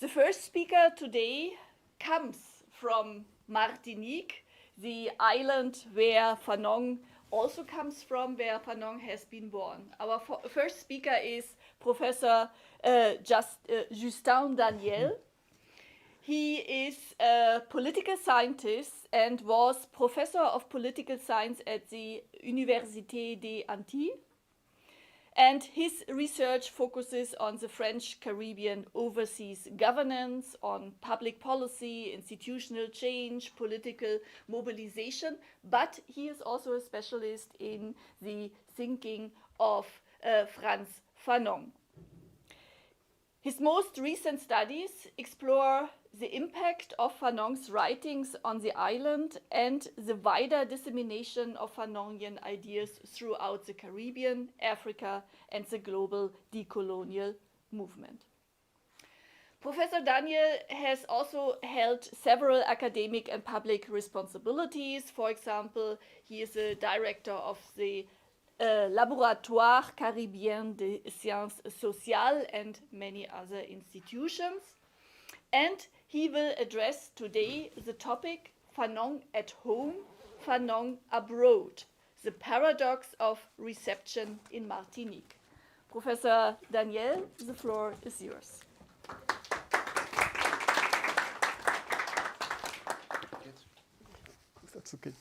The first speaker today comes from Martinique, the island where Fanon also comes from, where Fanon has been born. Our first speaker is Professor Justin Daniel. He is a political scientist and was professor of political science at the Universität des Antilles. And his research focuses on the French Caribbean overseas governance, on public policy, institutional change, political mobilization, but he is also a specialist in the thinking of Frantz Fanon. His most recent studies explore the impact of Fanon's writings on the island and the wider dissemination of Fanonian ideas throughout the Caribbean, Africa, and the global decolonial movement. Professor Daniel has also held several academic and public responsibilities. For example, he is a director of the Laboratoire Caribéen des Sciences Sociales and many other institutions. And he will address today the topic Fanon at home, Fanon abroad, the paradox of reception in Martinique. Professor Daniel, the floor is yours. That's okay.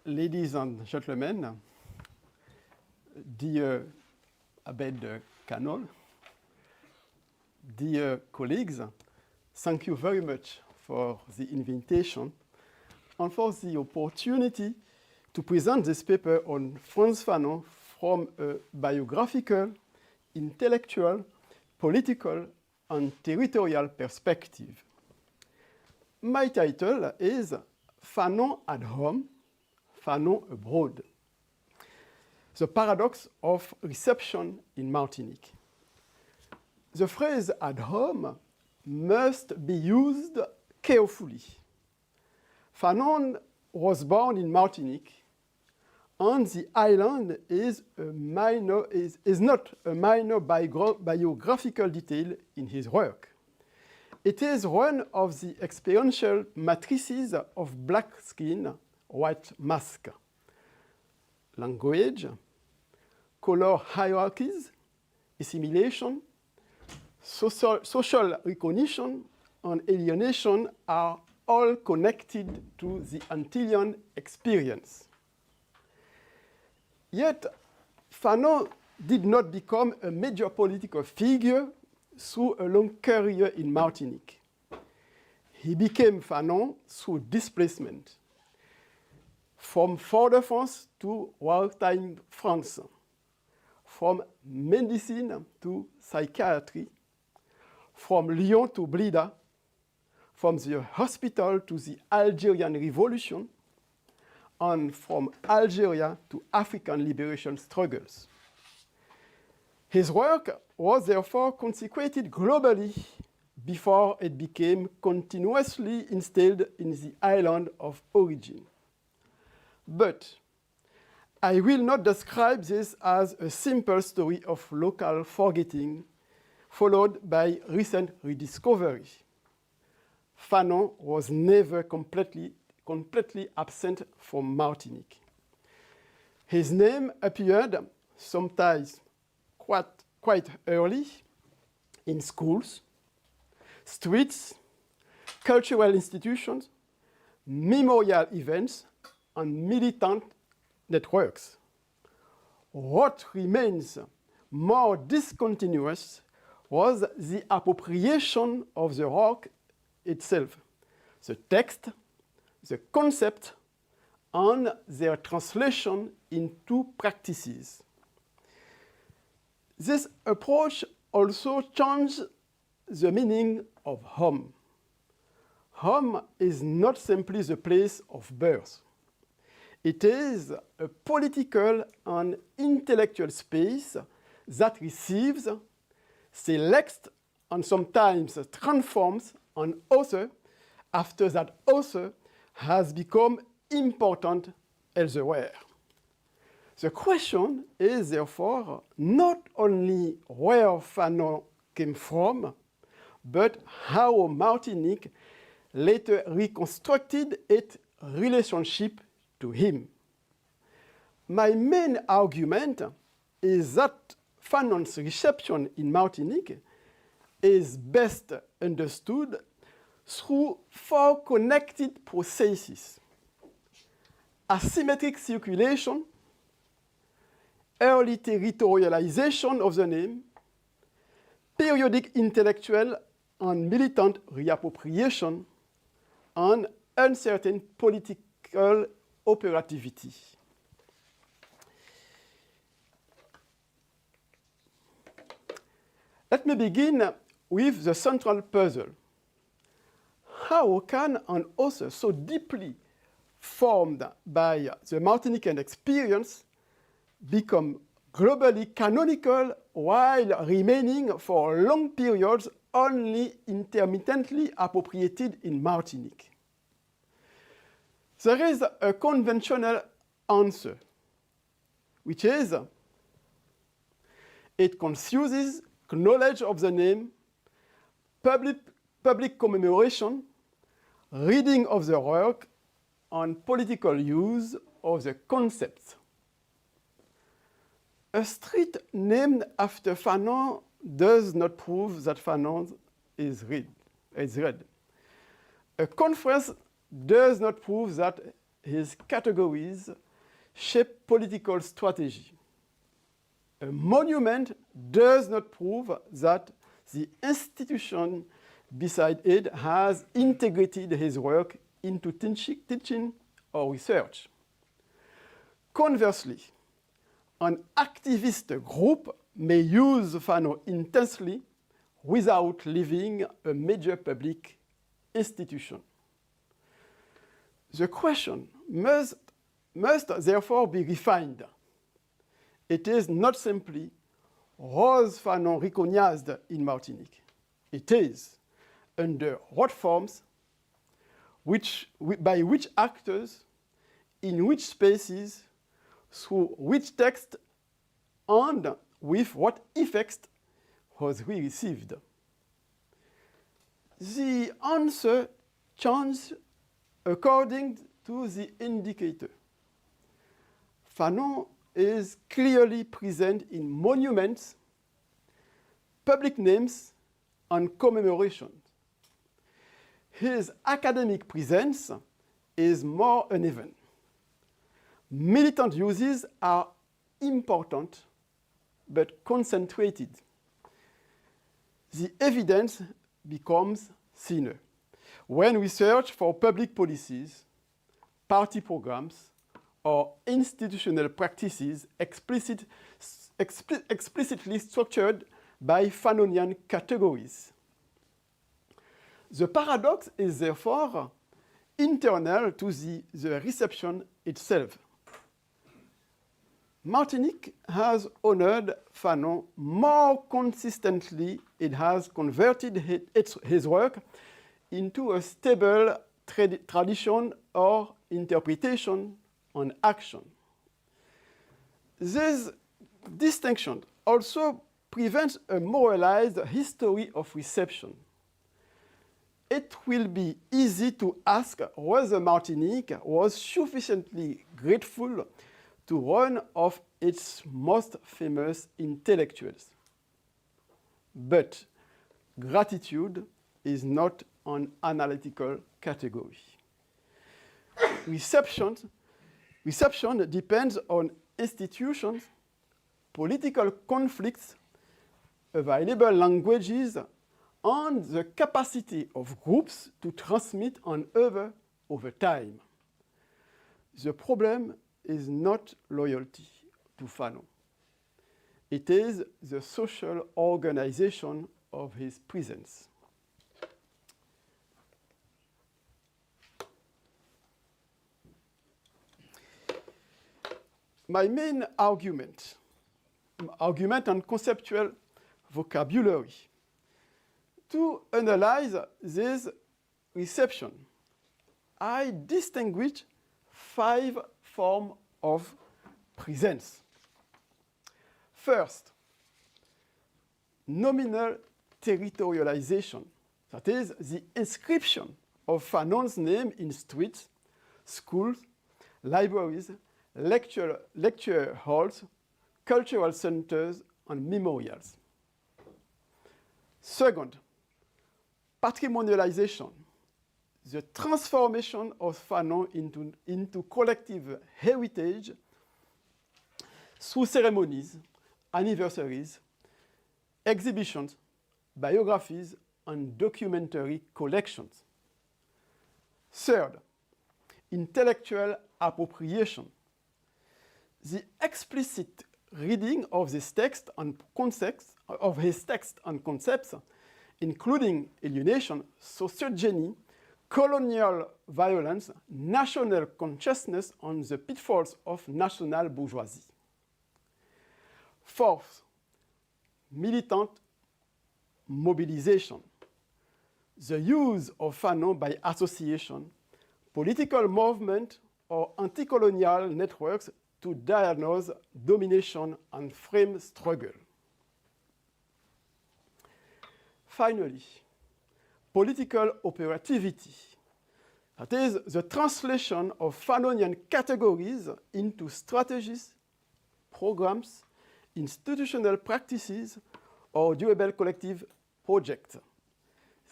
Ladies and gentlemen, dear Abbed Kanoor, dear colleagues, thank you very much for the invitation and for the opportunity to present this paper on Frantz Fanon from a biographical, intellectual, political, and territorial perspective. My title is Fanon at home, Fanon abroad. The paradox of reception in Martinique. The phrase at home must be used carefully. Fanon was born in Martinique, and the island is not a minor biographical detail in his work. It is one of the experiential matrices of black skin, white mask, language, color hierarchies, assimilation, social recognition, and alienation are all connected to the Antillean experience. Yet, Fanon did not become a major political figure through a long career in Martinique. He became Fanon through displacement, from Fort-de-France to wartime France, from medicine to psychiatry, from Lyon to Blida, from the hospital to the Algerian Revolution, and from Algeria to African liberation struggles. His work was therefore consecrated globally before it became continuously instilled in the island of origin. But I will not describe this as a simple story of local forgetting followed by recent rediscovery. Fanon was never completely absent from Martinique. His name appeared sometimes quite early in schools, streets, cultural institutions, memorial events, and militant networks. What remains more discontinuous was the appropriation of the work itself, the text, the concept, and their translation into practices. This approach also changed the meaning of home. Home is not simply the place of birth. It is a political and intellectual space that receives, selects, and sometimes transforms an author after that author has become important elsewhere. The question is therefore not only where Fanon came from, but how Martinique later reconstructed its relationship to him. My main argument is that Fanon's reception in Martinique is best understood through four connected processes: asymmetric circulation, early territorialization of the name, periodic intellectual and militant reappropriation, and uncertain political operativity. Let me begin with the central puzzle. How can an author so deeply formed by the Martinican experience become globally canonical while remaining for long periods only intermittently appropriated in Martinique? There is a conventional answer, which is it confuses knowledge of the name, public commemoration, reading of the work, and political use of the concepts. A street named after Fanon does not prove that Fanon is read. A conference does not prove that his categories shape political strategy. A monument does not prove that the institution beside it has integrated his work into teaching or research. Conversely, an activist group may use Fanon intensely without leaving a major public institution. The question must therefore be refined. It is not simply was Fanon recognized in Martinique. It is under what forms, by which actors, in which spaces, through which text, and with what effects was he received. The answer changes according to the indicator. Fanon is clearly present in monuments, public names, and commemorations. His academic presence is more uneven. Militant uses are important but concentrated. The evidence becomes thinner when we search for public policies, party programs, or institutional practices explicitly structured by Fanonian categories. The paradox is therefore internal to the reception itself. Martinique has honored Fanon more consistently. It has converted his work into a stable tradition or interpretation on action. This distinction also prevents a moralized history of reception. It will be easy to ask whether Martinique was sufficiently grateful to one of its most famous intellectuals. But gratitude is not an analytical category. Reception depends on institutions, political conflicts, available languages, and the capacity of groups to transmit an other over time. The problem is not loyalty to Fanon. It is the social organization of his presence. My main argument and conceptual vocabulary to analyze this reception I distinguish 5 forms of presence. First, nominal territorialization, that is, the inscription of Fanon's name in streets, schools, libraries, lecture halls, cultural centers, and memorials. Second, patrimonialization, the transformation of Fanon into collective heritage through ceremonies, anniversaries, exhibitions, biographies, and documentary collections. Third, intellectual appropriation, the explicit reading of this text and concepts, including alienation, sociogeny, colonial violence, national consciousness, and the pitfalls of national bourgeoisie. Fourth, militant mobilization, the use of Fanon by association, political movement, or anti-colonial networks to diagnose domination and frame struggle. Finally, political operativity, that is, the translation of Fanonian categories into strategies, programs, institutional practices, or durable collective projects.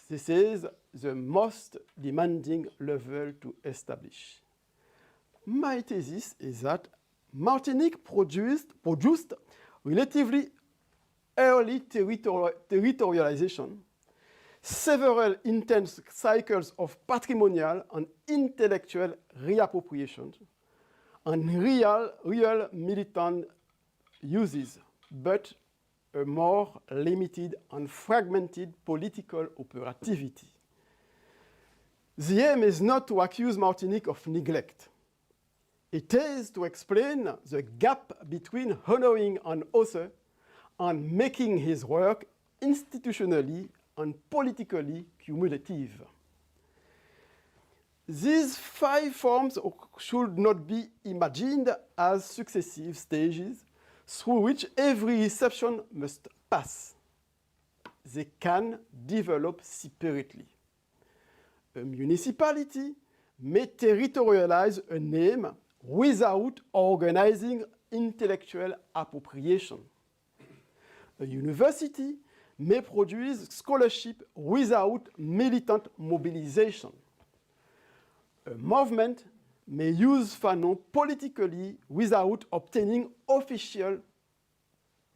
This is the most demanding level to establish. My thesis is that Martinique produced relatively early territorialization, several intense cycles of patrimonial and intellectual reappropriation, and real militant uses, but a more limited and fragmented political operativity. The aim is not to accuse Martinique of neglect. It is to explain the gap between honoring an author and making his work institutionally and politically cumulative. These 5 forms should not be imagined as successive stages through which every reception must pass. They can develop separately. A municipality may territorialize a name without organizing intellectual appropriation. A university may produce scholarship without militant mobilization. A movement may use Fanon politically without obtaining official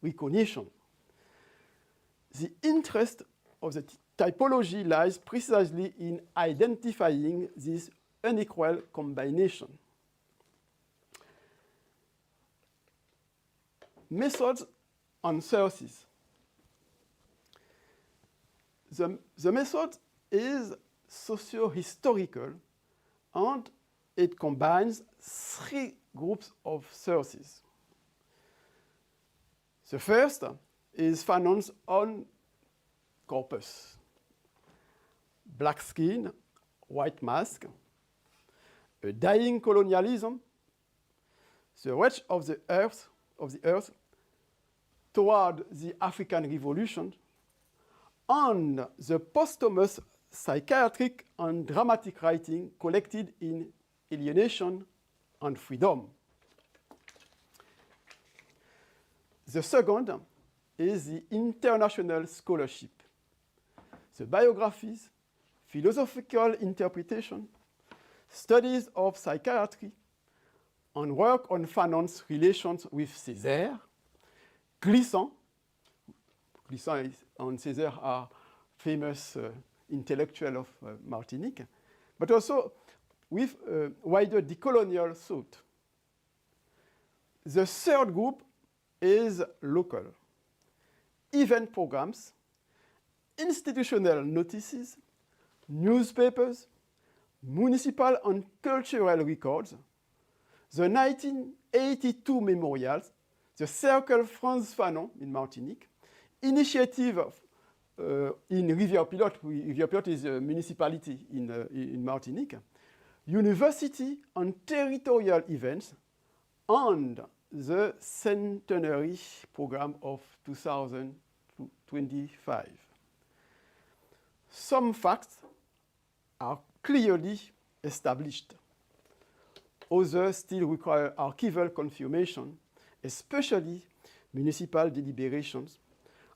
recognition. The interest of the typology lies precisely in identifying this unequal combination. Methods and sources. The method is sociohistorical, and it combines 3 groups of sources. The first is Fanon's own corpus: black skin, white mask, a dying colonialism, the reach of the earth toward the African Revolution, and the posthumous psychiatric and dramatic writing collected in Alienation and Freedom. The second is the international scholarship, the biographies, philosophical interpretation, studies of psychiatry, and work on Fanon's relations with Césaire, Glissant and Césaire are famous intellectuals of Martinique, but also with wider decolonial thought. The third group is local. Event programs, institutional notices, newspapers, municipal and cultural records, the 1982 memorials, the Circle Frantz Fanon in Martinique, initiative in Rivière-Pilote. Rivière-Pilote is a municipality in Martinique, university and territorial events, and the centenary program of 2025. Some facts are clearly established. Others still require archival confirmation, especially municipal deliberations,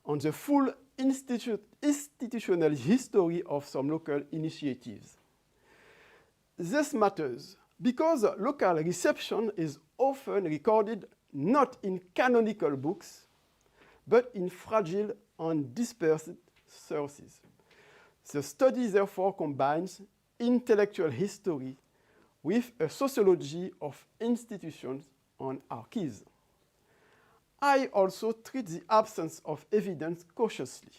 on the full institutional history of some local initiatives. This matters because local reception is often recorded not in canonical books, but in fragile and dispersed sources. The study therefore combines intellectual history with a sociology of institutions and archives. I also treat the absence of evidence cautiously.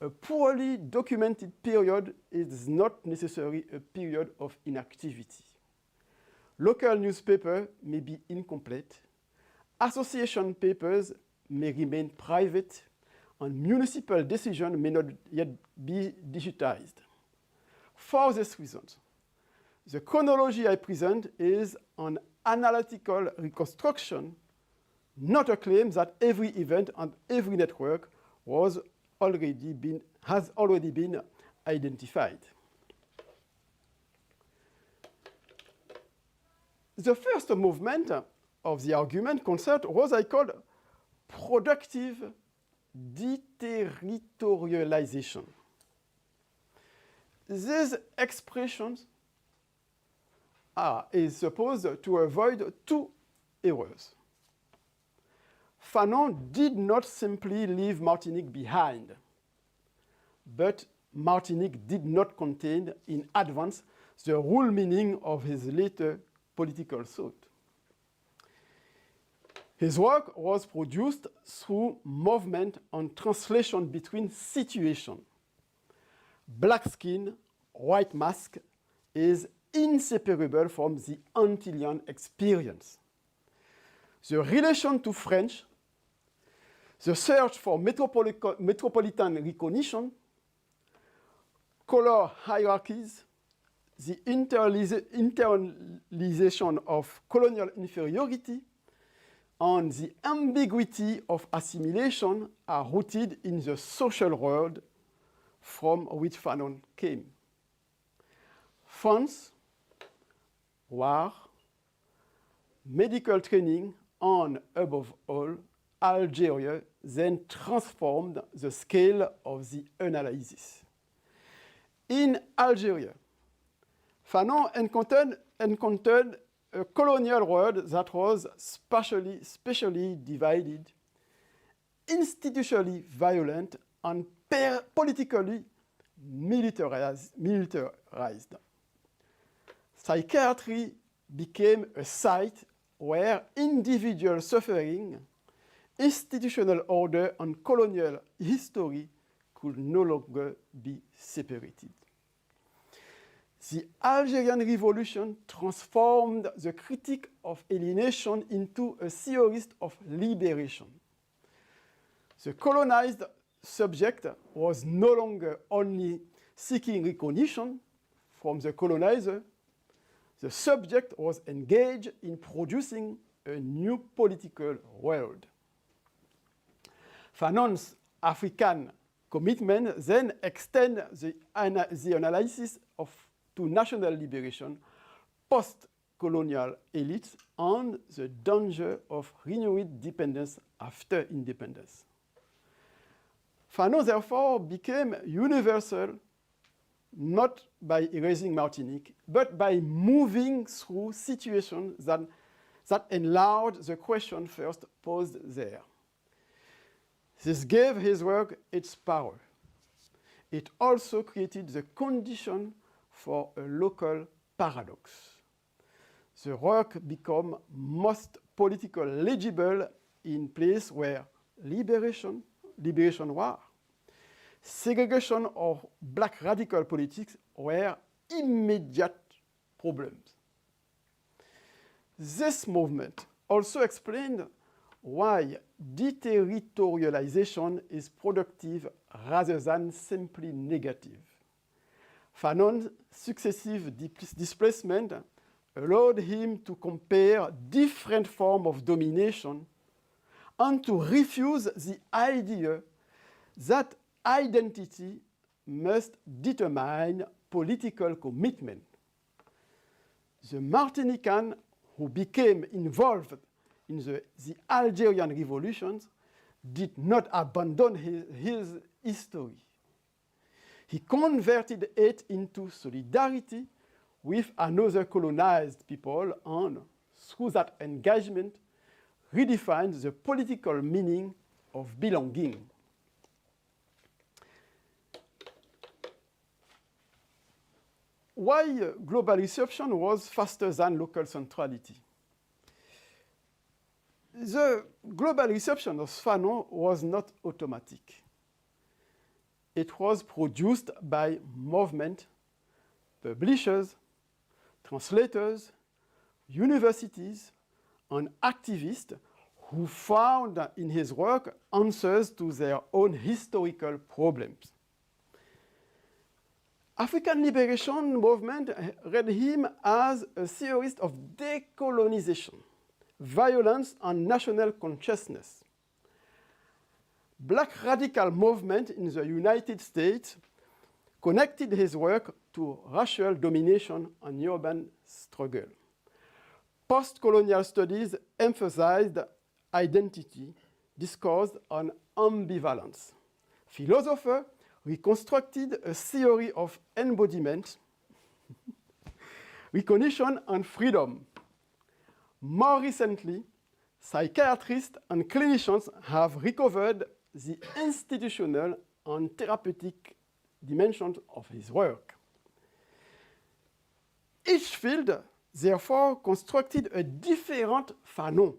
A poorly documented period is not necessarily a period of inactivity. Local newspapers may be incomplete, association papers may remain private, and municipal decisions may not yet be digitized. For these reasons, the chronology I present is an analytical reconstruction, not a claim that every event and every network has already been identified. The first movement of the argument concerned what I call productive deterritorialization. These expressions is supposed to avoid two errors. Fanon did not simply leave Martinique behind, but Martinique did not contain in advance the whole meaning of his later political thought. His work was produced through movement and translation between situations. Black skin, white mask is inseparable from the Antillean experience. The relation to French, the search for metropolitan recognition, color hierarchies, the internalization of colonial inferiority, and the ambiguity of assimilation are rooted in the social world from which Fanon came. France, war, medical training, and above all, Algeria then transformed the scale of the analysis. In Algeria, Fanon encountered a colonial world that was spatially divided, institutionally violent, and politically militarized. Psychiatry became a site where individual suffering, institutional order, and colonial history could no longer be separated. The Algerian Revolution transformed the critique of alienation into a theorist of liberation. The colonized subject was no longer only seeking recognition from the colonizer. The subject was engaged in producing a new political world. Fanon's African commitment then extends the analysis to national liberation, post-colonial elites, and the danger of renewed dependence after independence. Fanon, therefore, became universal not by erasing Martinique, but by moving through situations that enlarged the question first posed there. This gave his work its power. It also created the condition for a local paradox. The work became most politically legible in places where liberation war, segregation or black radical politics were immediate problems. This movement also explained why deterritorialization is productive rather than simply negative. Fanon's successive displacement allowed him to compare different forms of domination and to refuse the idea that identity must determine political commitment. The Martinican who became involved in the Algerian revolutions did not abandon his history. He converted it into solidarity with another colonized people and, through that engagement, redefined the political meaning of belonging. Why global reception was faster than local centrality? The global reception of Fanon was not automatic. It was produced by movement, publishers, translators, universities, and activists who found in his work answers to their own historical problems. African liberation movement read him as a theorist of decolonization, violence, and national consciousness. Black radical movement in the United States connected his work to racial domination and urban struggle. Post-colonial studies emphasized identity, discourse, and ambivalence. Philosophers reconstructed a theory of embodiment, recognition, and freedom. More recently, psychiatrists and clinicians have recovered the institutional and therapeutic dimensions of his work. Each field, therefore, constructed a different Fanon.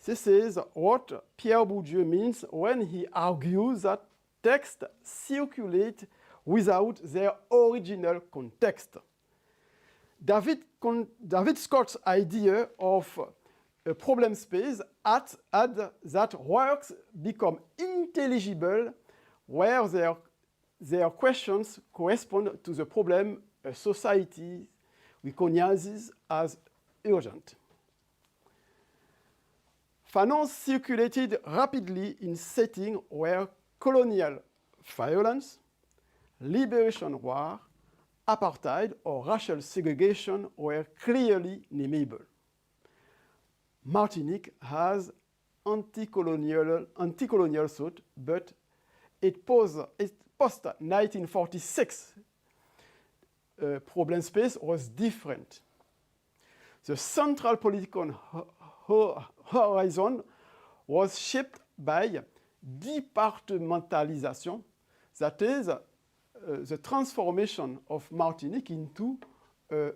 This is what Pierre Bourdieu means when he argues that texts circulate without their original context. David Scott's idea of a problem space adds that works become intelligible where their questions correspond to the problem a society recognizes as urgent. Fanon circulated rapidly in settings where colonial violence, liberation war, apartheid, or racial segregation were clearly nameable. Martinique has anti-colonial thought, but its post-1946 problem space was different. The central political horizon was shaped by departmentalization, that is, the transformation of Martinique into a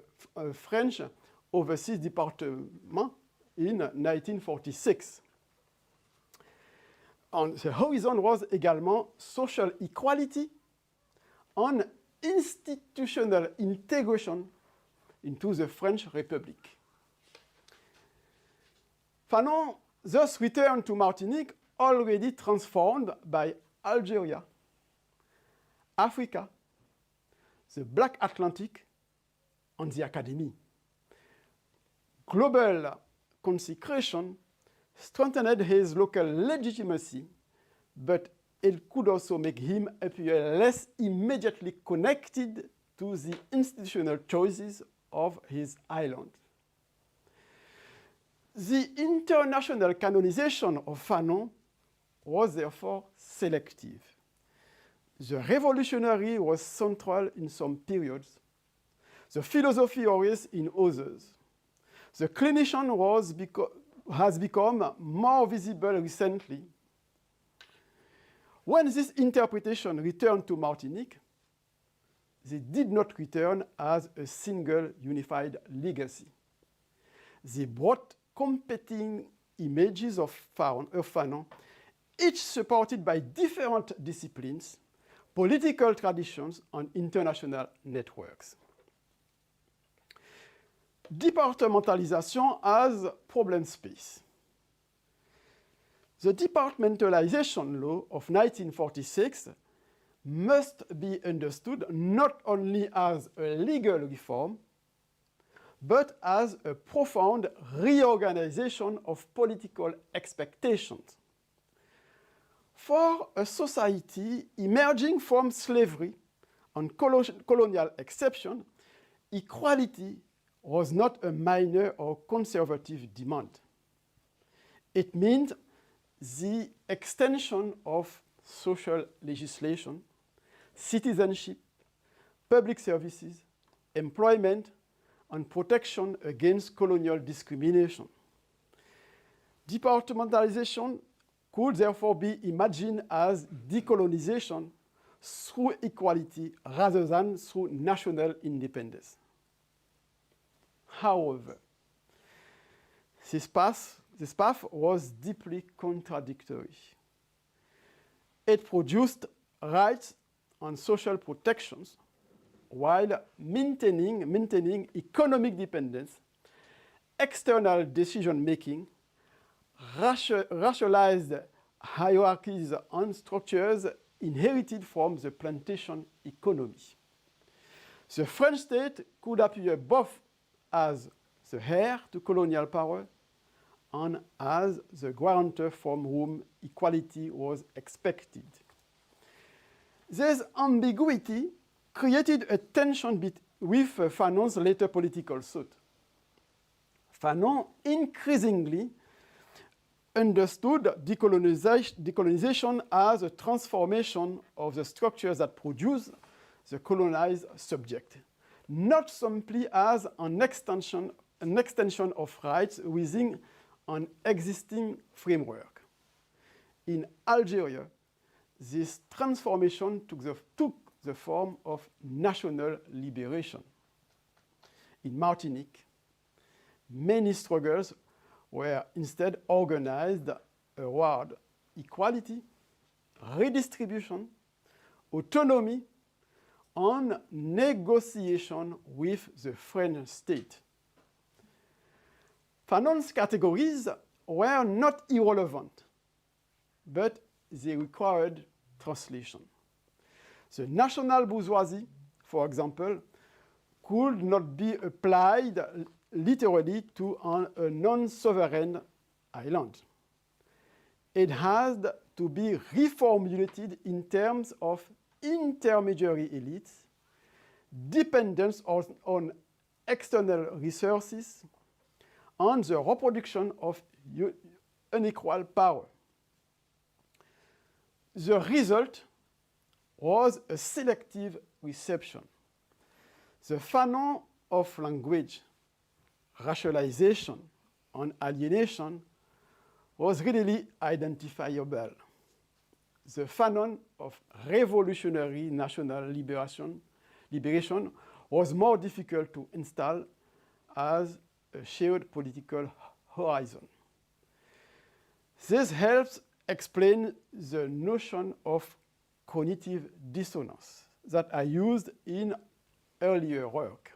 French overseas department in 1946. And the horizon was également social equality and institutional integration into the French Republic. Fanon thus returned to Martinique already transformed by Algeria, Africa, the Black Atlantic, and the academy. Global consecration strengthened his local legitimacy, but it could also make him appear less immediately connected to the institutional choices of his island. The international canonization of Fanon was therefore selective. The revolutionary was central in some periods, the philosophy always in others. The clinician has become more visible recently. When this interpretation returned to Martinique, they did not return as a single unified legacy. They brought competing images of Fanon, each supported by different disciplines, political traditions, and international networks. Departmentalization as problem space. The departmentalization law of 1946 must be understood not only as a legal reform, but as a profound reorganization of political expectations. For a society emerging from slavery and colonial exception, equality was not a minor or conservative demand. It meant the extension of social legislation, citizenship, public services, employment, and protection against colonial discrimination. Departmentalization could therefore be imagined as decolonization through equality rather than through national independence. However, this path was deeply contradictory. It produced rights and social protections while maintaining economic dependence, external decision-making, racialized hierarchies and structures inherited from the plantation economy. The French state could appear both as the heir to colonial power and as the guarantor from whom equality was expected. This ambiguity created a tension with Fanon's later political thought. Fanon increasingly understood decolonization as a transformation of the structures that produce the colonized subject, not simply as an extension of rights within an existing framework. In Algeria, this transformation took the form of national liberation. In Martinique, many struggles were instead organized around equality, redistribution, autonomy, and negotiation with the French state. Fanon's categories were not irrelevant, but they required translation. The national bourgeoisie, for example, could not be applied literally to a non-sovereign island. It had to be reformulated in terms of intermediary elites, dependence on external resources, and the reproduction of unequal power. The result was a selective reception. The Fanon of language, racialization, and alienation was readily identifiable. The Fanon of revolutionary national liberation was more difficult to install as a shared political horizon. This helps explain the notion of cognitive dissonance that I used in earlier work.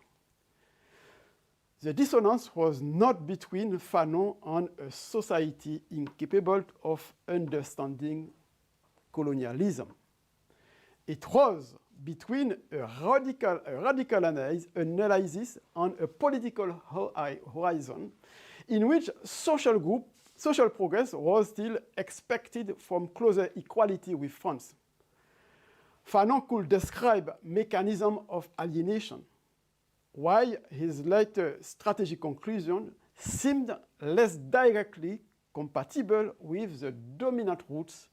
The dissonance was not between Fanon and a society incapable of understanding colonialism. It was between a radical analysis and a political horizon in which social progress was still expected from closer equality with France. Fanon could describe mechanism of alienation, while his later strategic conclusion seemed less directly compatible with the dominant roots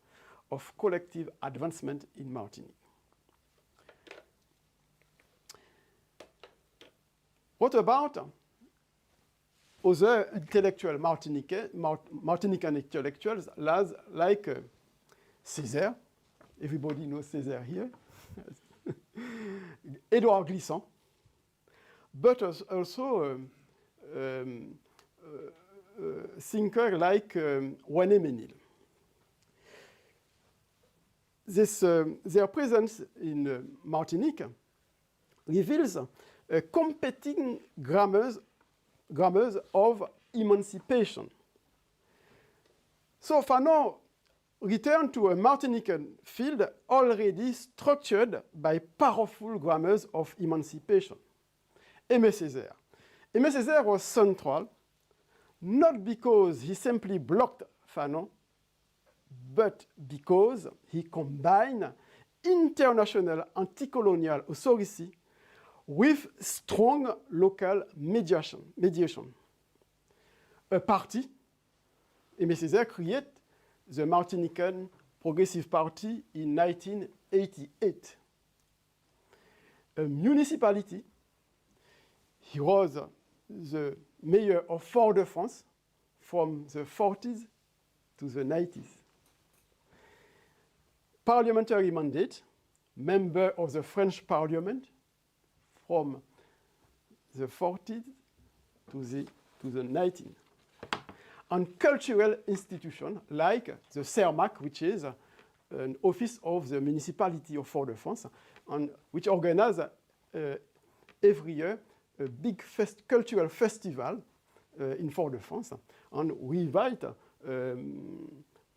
of collective advancement in Martinique. What about other intellectual Martinican intellectuals like Césaire? Everybody knows Césaire here. Édouard Glissant, but also thinker like René Ménil. Their presence in Martinique reveals competing grammars of emancipation. So Fanon return to a Martinican field already structured by powerful grammars of emancipation. Aimé Césaire. Aimé Césaire was central, not because he simply blocked Fanon, but because he combined international anti-colonial authority with strong local mediation. A party, Aimé Césaire created the Martinican Progressive Party in 1988. A municipality, he was the mayor of Fort-de-France from the 40s to the 90s. Parliamentary mandate, member of the French Parliament from the 40s to the 19th. And cultural institutions like the CERMAC, which is an office of the municipality of Fort-de-France, and which organizes every year a big cultural festival in Fort-de-France. And we invite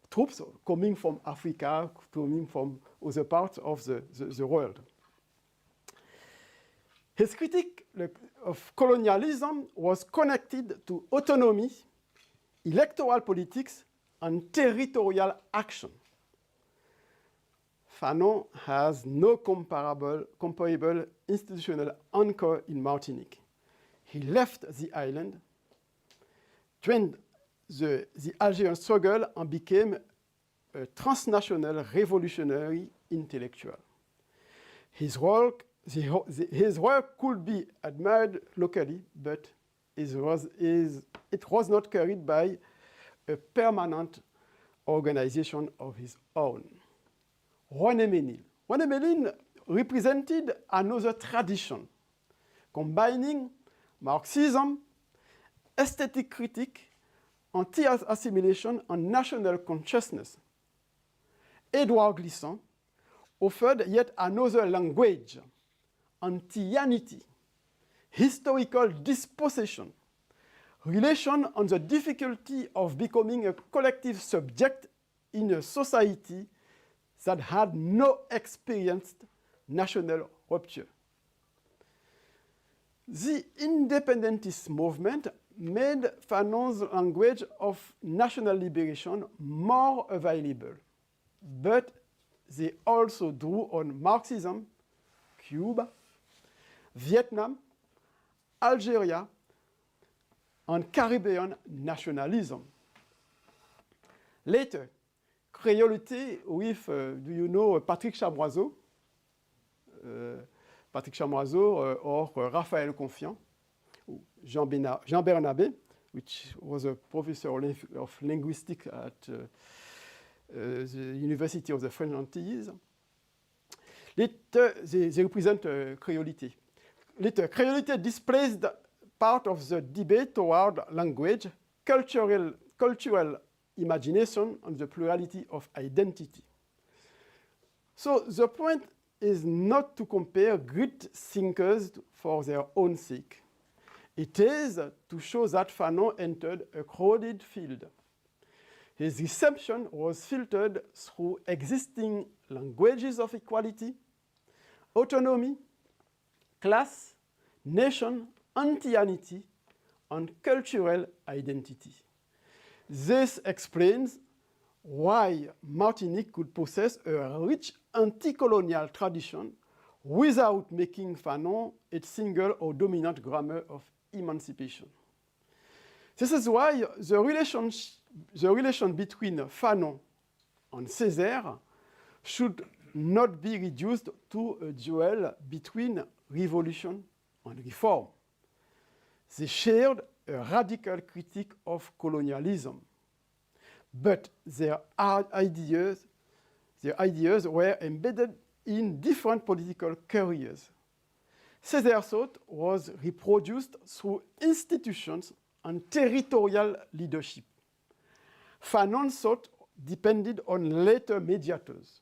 troops coming from Africa, coming from other parts of the world. His critique of colonialism was connected to autonomy, electoral politics, and territorial action. Fanon has no comparable institutional anchor in Martinique. He left the island, joined the Algerian struggle, and became a transnational revolutionary intellectual. His work could be admired locally, but it was not carried by a permanent organization of his own. René Ménil represented another tradition, combining Marxism, aesthetic critique, anti-assimilation, and national consciousness. Edouard Glissant offered yet another language, antianity, historical dispossession, relation on the difficulty of becoming a collective subject in a society that had no experienced national rupture. The independentist movement made Fanon's language of national liberation more available, but they also drew on Marxism, Cuba, Vietnam, Algeria, and Caribbean nationalism. Later, Créolité with, do you know Patrick Chamoiseau? Patrick Chamoiseau or Raphaël Confiant, Jean Bernabé, which was a professor of linguistics at the University of the French Antilles. Later, they represent Créolité. Later, Créolité displaced part of the debate toward language, cultural imagination, and the plurality of identity. So the point is not to compare great thinkers for their own sake. It is to show that Fanon entered a crowded field. His reception was filtered through existing languages of equality, autonomy, class, nation, antianity, and cultural identity. This explains why Martinique could possess a rich anti-colonial tradition without making Fanon its single or dominant grammar of emancipation. This is why the relation between Fanon and Césaire should not be reduced to a duel between revolution and reform. They shared a radical critique of colonialism, but their ideas were embedded in different political careers. Césaire's thought was reproduced through institutions and territorial leadership. Fanon's thought depended on later mediators.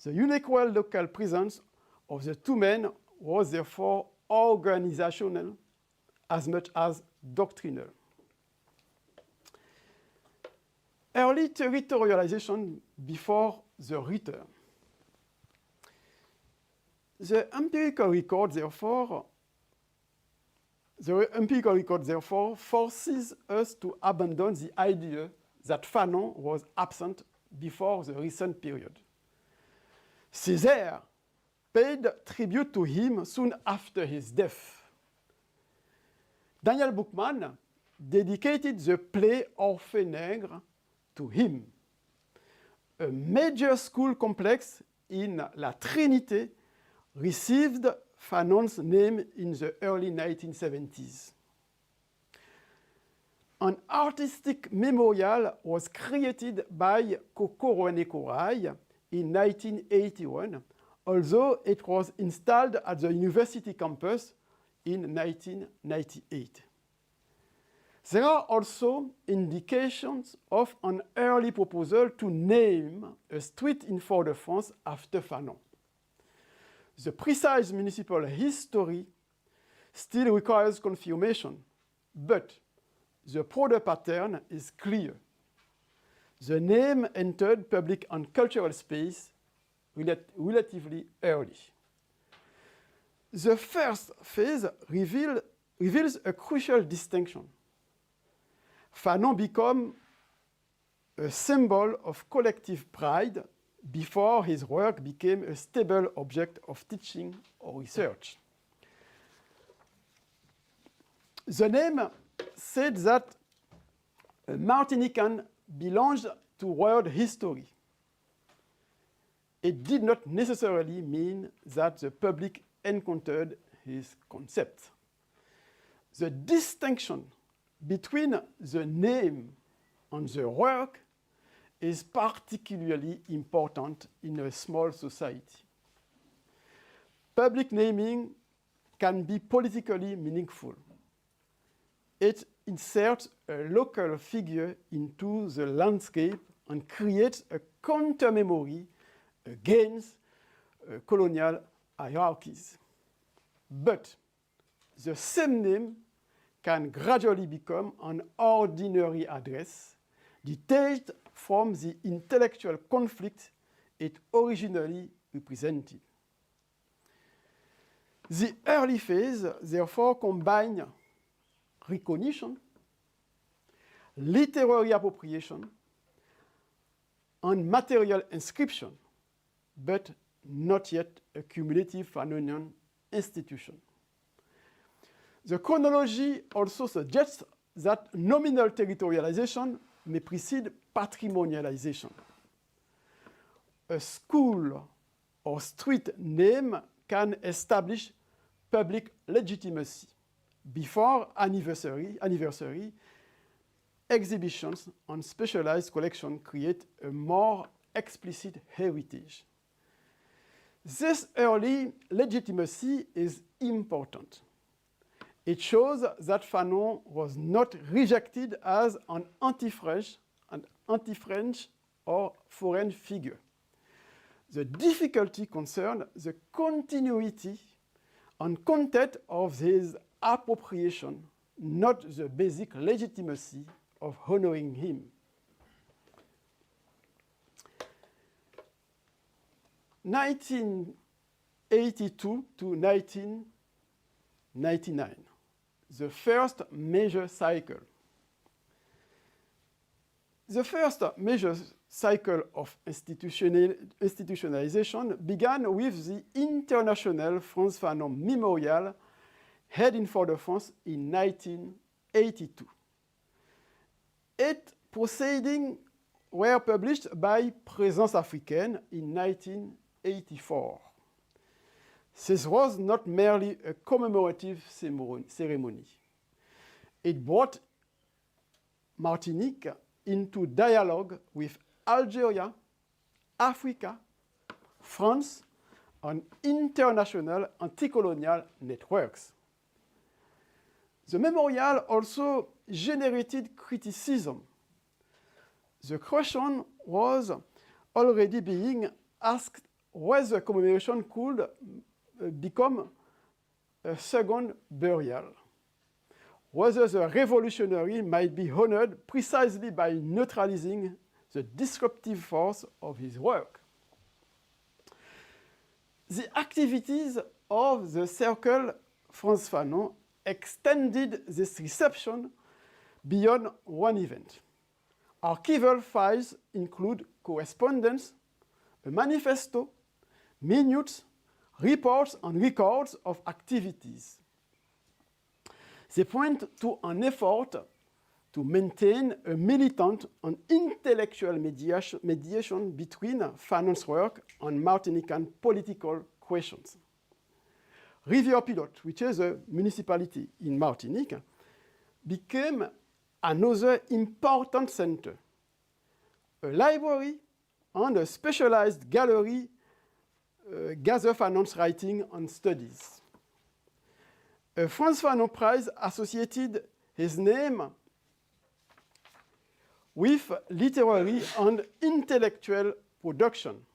The unequal local presence of the two men was therefore organizational as much as doctrinal. Early early territorialization before the return. The empirical record, therefore, forces us to abandon the idea that Fanon was absent before the recent period. Césaire paid tribute to him soon after his death. Daniel Boukman dedicated the play Orphée Nègre to him. A major school complex in La Trinité received Fanon's name in the early 1970s. An artistic memorial was created by Coco Roane-Corail in 1981, although it was installed at the University campus in 1998. There are also indications of an early proposal to name a street in Fort-de-France after Fanon. The precise municipal history still requires confirmation, but the broader pattern is clear. The name entered public and cultural space relatively early. The first phase reveals a crucial distinction. Fanon became a symbol of collective pride before his work became a stable object of teaching or research. The name said that a Martinican belongs to world history. It did not necessarily mean that the public encountered his concept. The distinction between the name and the work is particularly important in a small society. Public naming can be politically meaningful. It inserts a local figure into the landscape and creates a counter-memory against colonial hierarchies. But the same name can gradually become an ordinary address, detached from the intellectual conflict it originally represented. The early phase, therefore, combined recognition, literary appropriation, and material inscription, but not yet a cumulative Fanonian institution. The chronology also suggests that nominal territorialization may precede patrimonialization. A school or street name can establish public legitimacy. Before anniversary, exhibitions and specialized collections create a more explicit heritage. This early legitimacy is important. It shows that Fanon was not rejected as an anti-French or foreign figure. The difficulty concerned the continuity and content of his appropriation, not the basic legitimacy of honoring him. In 1982 to 1999, the first major cycle. The first major cycle of institutionalization began with the International Frantz Fanon Memorial held in Fort-de-France in 1982. Its proceedings were published by Présence Africaine in 1984. This was not merely a commemorative ceremony. It brought Martinique into dialogue with Algeria, Africa, France, and international anti-colonial networks. The memorial also generated criticism. The question was already being asked whether commemoration could become a second burial, whether the revolutionary might be honored precisely by neutralizing the disruptive force of his work. The activities of the Circle Frantz Fanon extended this reception beyond one event. Archival files include correspondence, a manifesto, minutes, reports and records of activities. They point to an effort to maintain a militant and intellectual mediation between Fanon's work and Martinican political questions. Rivière-Pilote, which is a municipality in Martinique, became another important center. A library and a specialized gallery gather Fanon's writing and studies. A Frantz Fanon Prize associated his name with literary and intellectual production.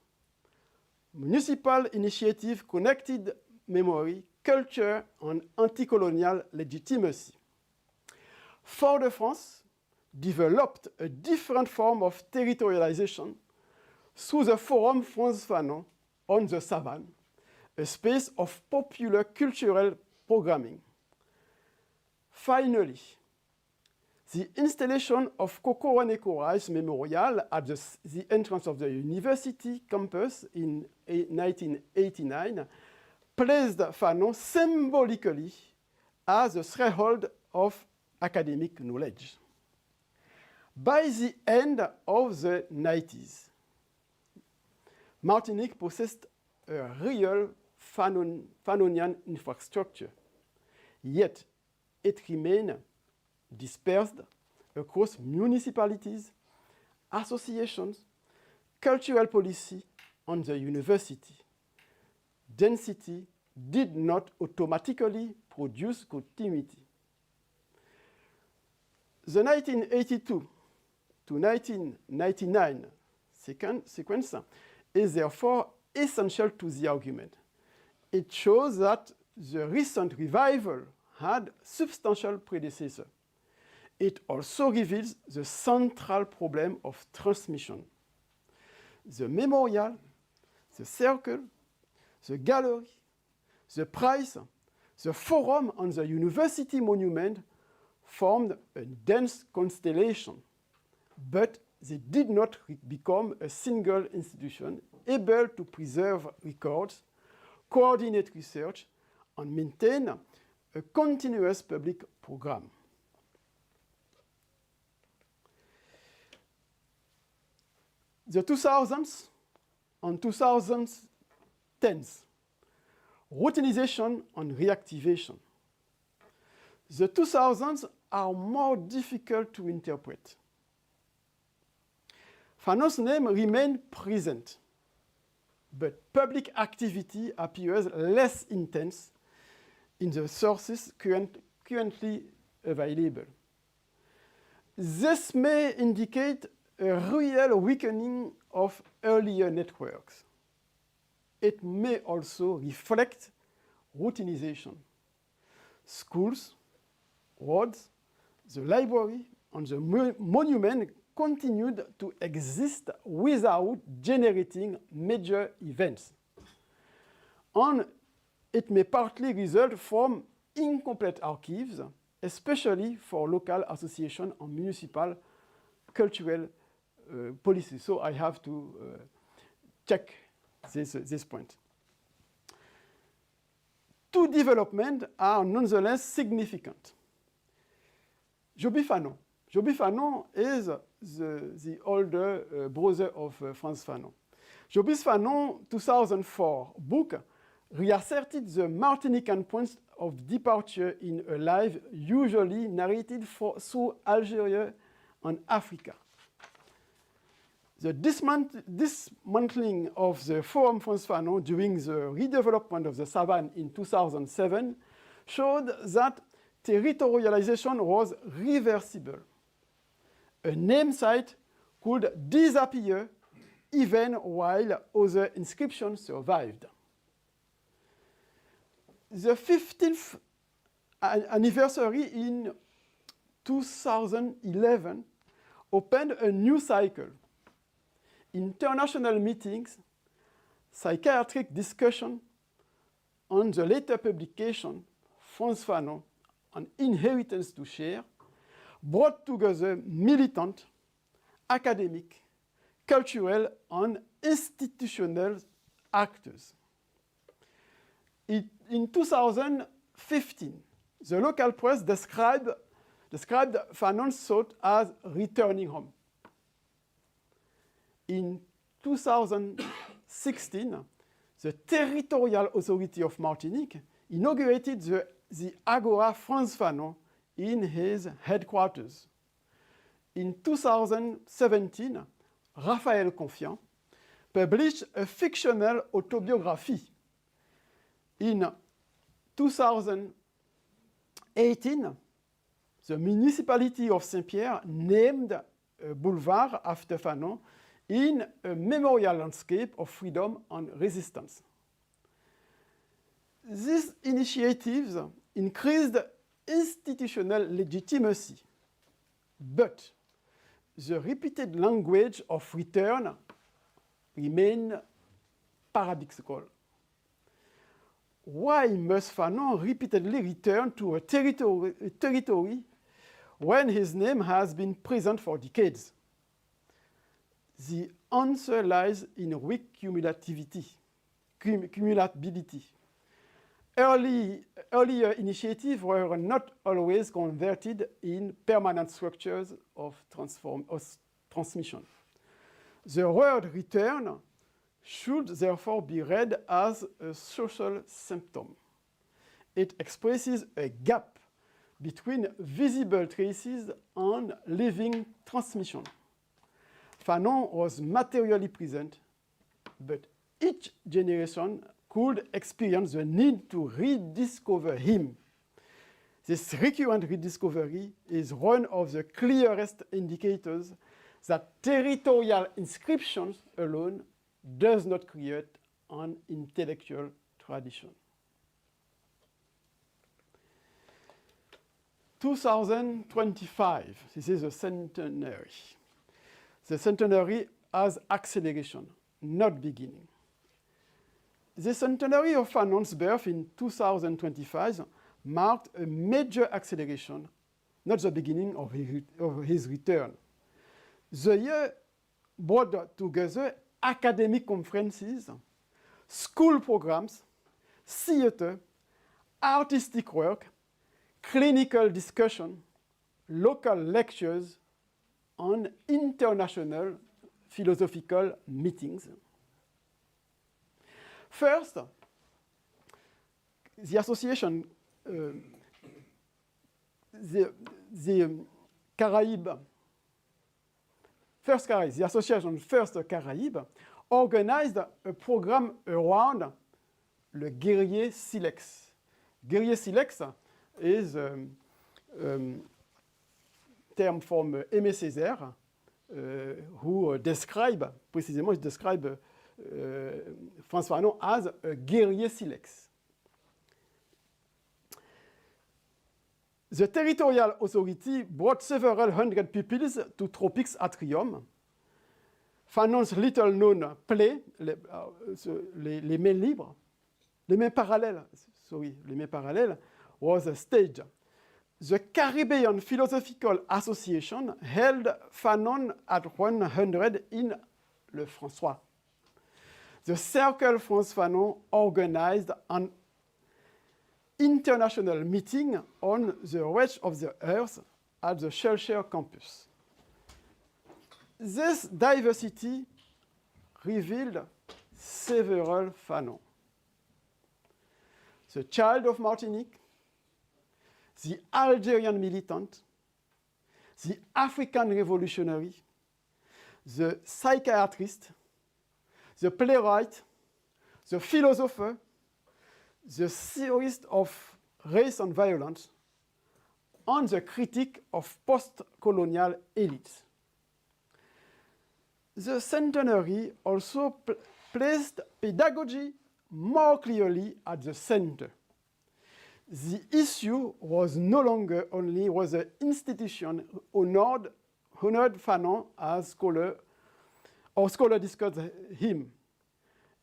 Municipal initiative connected memory, culture, and anti-colonial legitimacy. Fort-de-France developed a different form of territorialization through the Forum Frantz Fanon on the Savane, a space of popular cultural programming. Finally, the installation of Kokowane-Korai's memorial at the entrance of the university campus in 1989 placed Fanon symbolically as the threshold of academic knowledge. By the end of the 90s, Martinique possessed a real Fanonian infrastructure, yet it remained dispersed across municipalities, associations, cultural policy, and the university. Density did not automatically produce continuity. The 1982 to 1999 sequence is therefore essential to the argument. It shows that the recent revival had substantial predecessors. It also reveals the central problem of transmission. The memorial, the circle, the gallery, the prize, the forum, and the university monument formed a dense constellation, but they did not become a single institution able to preserve records, coordinate research, and maintain a continuous public program. The 2000s and 2010s, routinization and reactivation. The 2000s are more difficult to interpret. Fanon's name remained present, but public activity appears less intense in the sources currently available. This may indicate a real weakening of earlier networks. It may also reflect routinization. Schools, roads, the library, and the monument continued to exist without generating major events. And it may partly result from incomplete archives, especially for local association and municipal cultural policies. So I have to check this point. Two developments are nonetheless significant. Joby Fanon. Joby Fanon is the older brother of Frantz Fanon. Joby Fanon 2004 book reasserted the Martinican points of departure in a life usually narrated through Algeria and Africa. The dismantling of the Forum Frantz Fanon during the redevelopment of the Savane in 2007 showed that territorialization was reversible. A name site could disappear even while other inscriptions survived. The 15th anniversary in 2011 opened a new cycle, international meetings, psychiatric discussion, on the later publication, Frantz Fanon, on Inheritance to Share, brought together militant, academic, cultural, and institutional actors. In 2015, the local press described Fanon's thought as returning home. In 2016, the territorial authority of Martinique inaugurated the Agora Frantz Fanon in his headquarters. In 2017, Raphaël Confiant published a fictional autobiography. In 2018, the municipality of Saint-Pierre named a boulevard after Fanon in a memorial landscape of freedom and resistance. These initiatives increased institutional legitimacy, but the repeated language of return remained paradoxical. Why must Fanon repeatedly return to a territory when his name has been present for decades? The answer lies in weak cumulability. Earlier initiatives were not always converted in permanent structures of transmission. The word return should therefore be read as a social symptom. It expresses a gap between visible traces and living transmission. Fanon was materially present, but each generation could experience the need to rediscover him. This recurrent rediscovery is one of the clearest indicators that territorial inscriptions alone does not create an intellectual tradition. 2025, this is a centenary. The centenary has acceleration, not beginning. The centenary of Fanon's birth in 2025 marked a major acceleration, not the beginning of his return. The year brought together academic conferences, school programs, theater, artistic work, clinical discussion, local lectures, and international philosophical meetings. First, the association, the association First Caraïbes organized a program around le guerrier silex. Guerrier silex is a term from Aimé Césaire, who describe Frantz Fanon as a guerrier silex. The territorial authority brought several hundred pupils to Tropics Atrium. Fanon's little-known play, les mains libres, les mains parallèles, was staged. The Caribbean Philosophical Association held Fanon at 100 in Le François. The Circle Frantz Fanon organized an international meeting on the wreck of the Earth at the Shellshare campus. This diversity revealed several Fanon. The child of Martinique, the Algerian militant, the African revolutionary, the psychiatrist, the playwright, the philosopher, the theorist of race and violence, and the critic of post-colonial elites. The centenary also placed pedagogy more clearly at the center. The issue was no longer only whether institution honored Fanon as scholar Our scholar discussed him.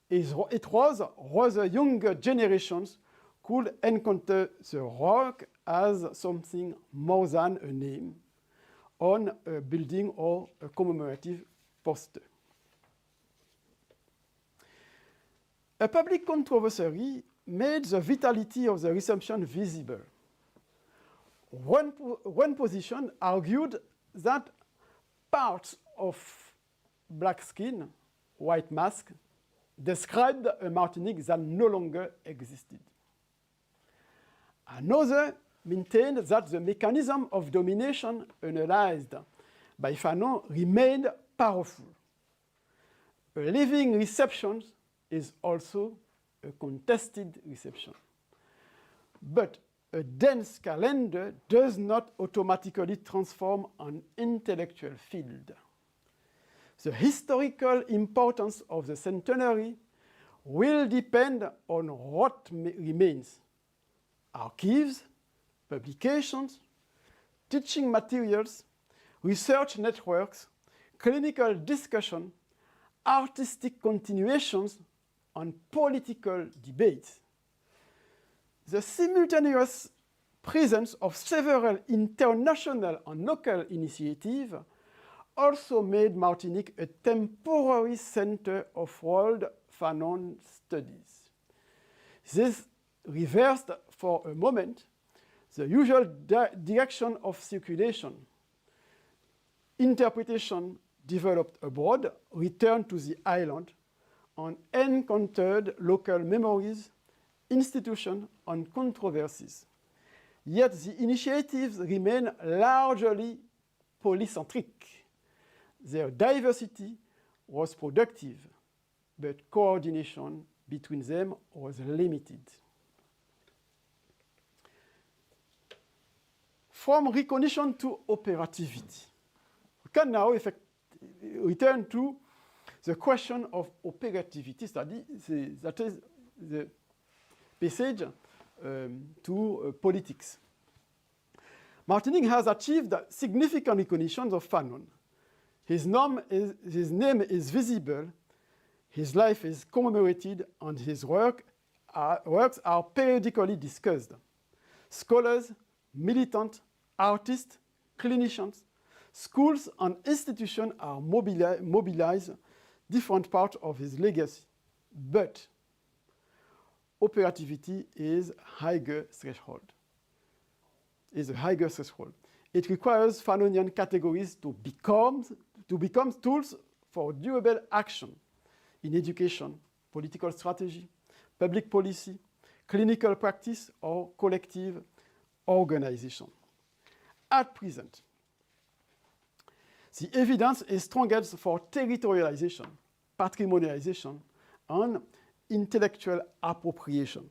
It was rather younger generations could encounter the rock as something more than a name on a building or a commemorative poster. A public controversy made the vitality of the reception visible. One position argued that parts of black skin, white mask, described a Martinique that no longer existed. Another maintained that the mechanism of domination analyzed by Fanon remained powerful. A living reception is also a contested reception. But a dense calendar does not automatically transform an intellectual field. The historical importance of the centenary will depend on what remains: archives, publications, teaching materials, research networks, clinical discussion, artistic continuations, and political debates. The simultaneous presence of several international and local initiatives also made Martinique a temporary center of world Fanon studies. This reversed for a moment the usual direction of circulation. Interpretation developed abroad, returned to the island, and encountered local memories, institutions, and controversies. Yet the initiatives remain largely polycentric. Their diversity was productive, but coordination between them was limited. From recognition to operativity, we can now return to the question of operativity study, that is the passage to politics. Martinique has achieved significant recognition of Fanon. His name is visible, his life is commemorated, and his works are periodically discussed. Scholars, militants, artists, clinicians, schools, and institutions are mobilized different parts of his legacy. But operativity is a higher threshold. It requires Fanonian categories to become tools for durable action in education, political strategy, public policy, clinical practice, or collective organization. At present, the evidence is strongest for territorialization, patrimonialization, and intellectual appropriation.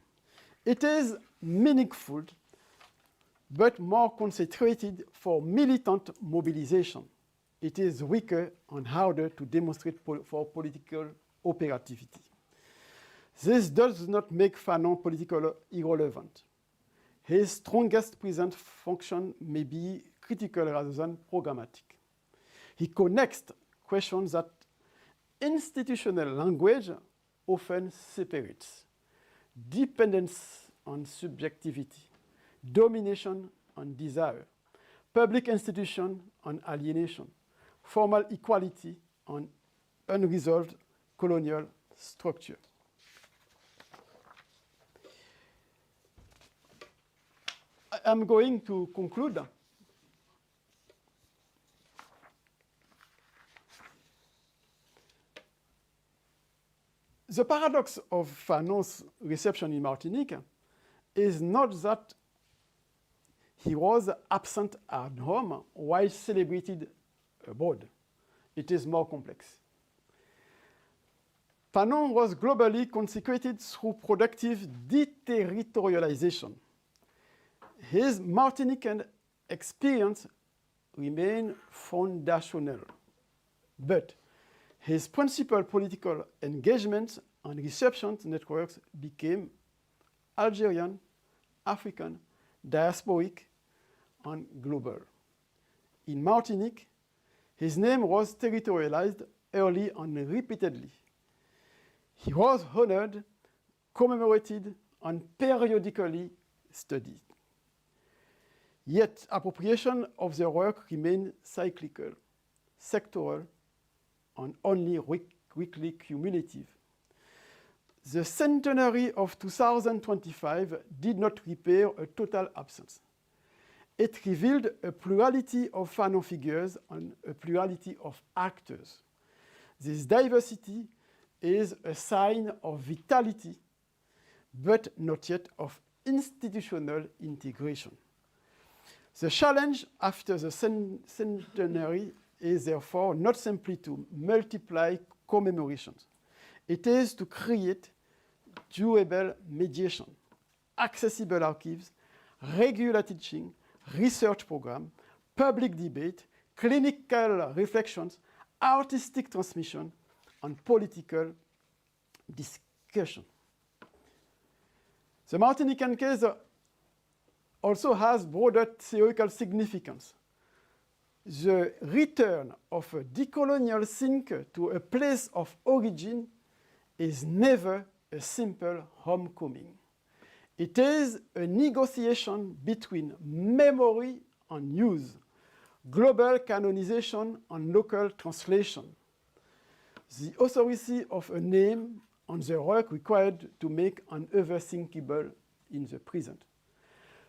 It is meaningful, but more concentrated for militant mobilization. It is weaker and harder to demonstrate for political operativity. This does not make Fanon politically irrelevant. His strongest present function may be critical rather than programmatic. He connects questions that institutional language often separates: dependence on subjectivity, domination and desire, public institution and alienation, formal equality and unresolved colonial structure. I'm going to conclude. The paradox of Fanon's reception in Martinique is not that he was absent at home while celebrated abroad. It is more complex. Fanon was globally consecrated through productive deterritorialization. His Martinican experience remained foundational, but his principal political engagements and reception networks became Algerian, African, diasporic, and global. In Martinique, his name was territorialized early and repeatedly. He was honored, commemorated, and periodically studied. Yet appropriation of the work remained cyclical, sectoral, and only weekly cumulative. The centenary of 2025 did not repair a total absence. It revealed a plurality of Fanon figures and a plurality of actors. This diversity is a sign of vitality, but not yet of institutional integration. The challenge after the centenary is therefore not simply to multiply commemorations. It is to create durable mediation, accessible archives, regular teaching, research program, public debate, clinical reflections, artistic transmission, and political discussion. The Martinican case also has broader theoretical significance. The return of a decolonial thinker to a place of origin is never a simple homecoming. It is a negotiation between memory and use, global canonization and local translation, the authority of a name and the work required to make an other thinkable in the present.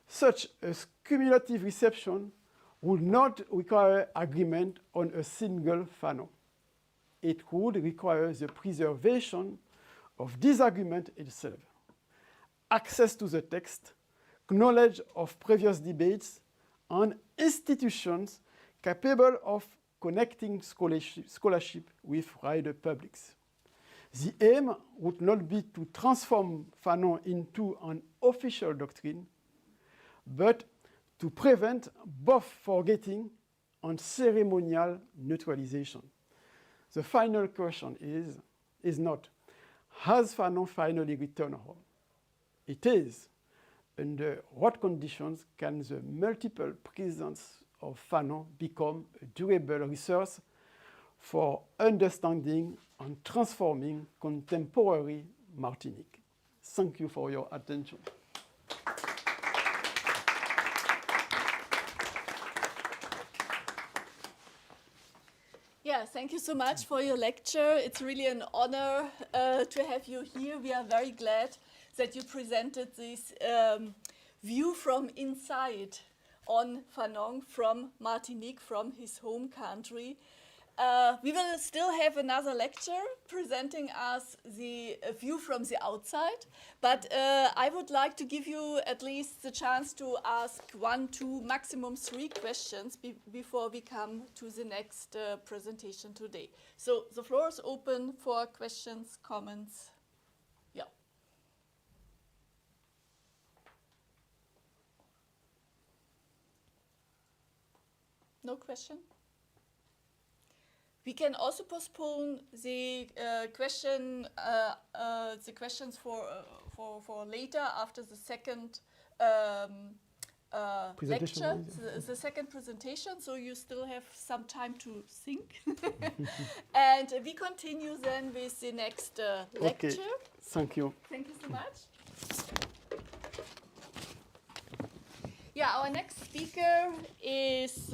Such a cumulative reception would not require agreement on a single Fanon. It would require the preservation of disagreement itself, access to the text, knowledge of previous debates, and institutions capable of connecting scholarship with wider publics. The aim would not be to transform Fanon into an official doctrine, but to prevent both forgetting and ceremonial neutralization. The final question is not, has Fanon finally returned home? It is, under what conditions can the multiple presence of Fanon become a durable resource for understanding and transforming contemporary Martinique? Thank you for your attention. Yeah, thank you so much for your lecture. It's really an honor to have you here. We are very glad that you presented this view from inside on Fanon from Martinique, from his home country. We will still have another lecture presenting us the view from the outside, but I would like to give you at least the chance to ask 1, 2, maximum 3 questions before we come to the next presentation today. So the floor is open for questions, comments. Yeah. No question? We can also postpone the questions for later after the second lecture, the second presentation. So you still have some time to think, and we continue then with the next lecture. Okay. Thank you. Thank you so much. Yeah, our next speaker is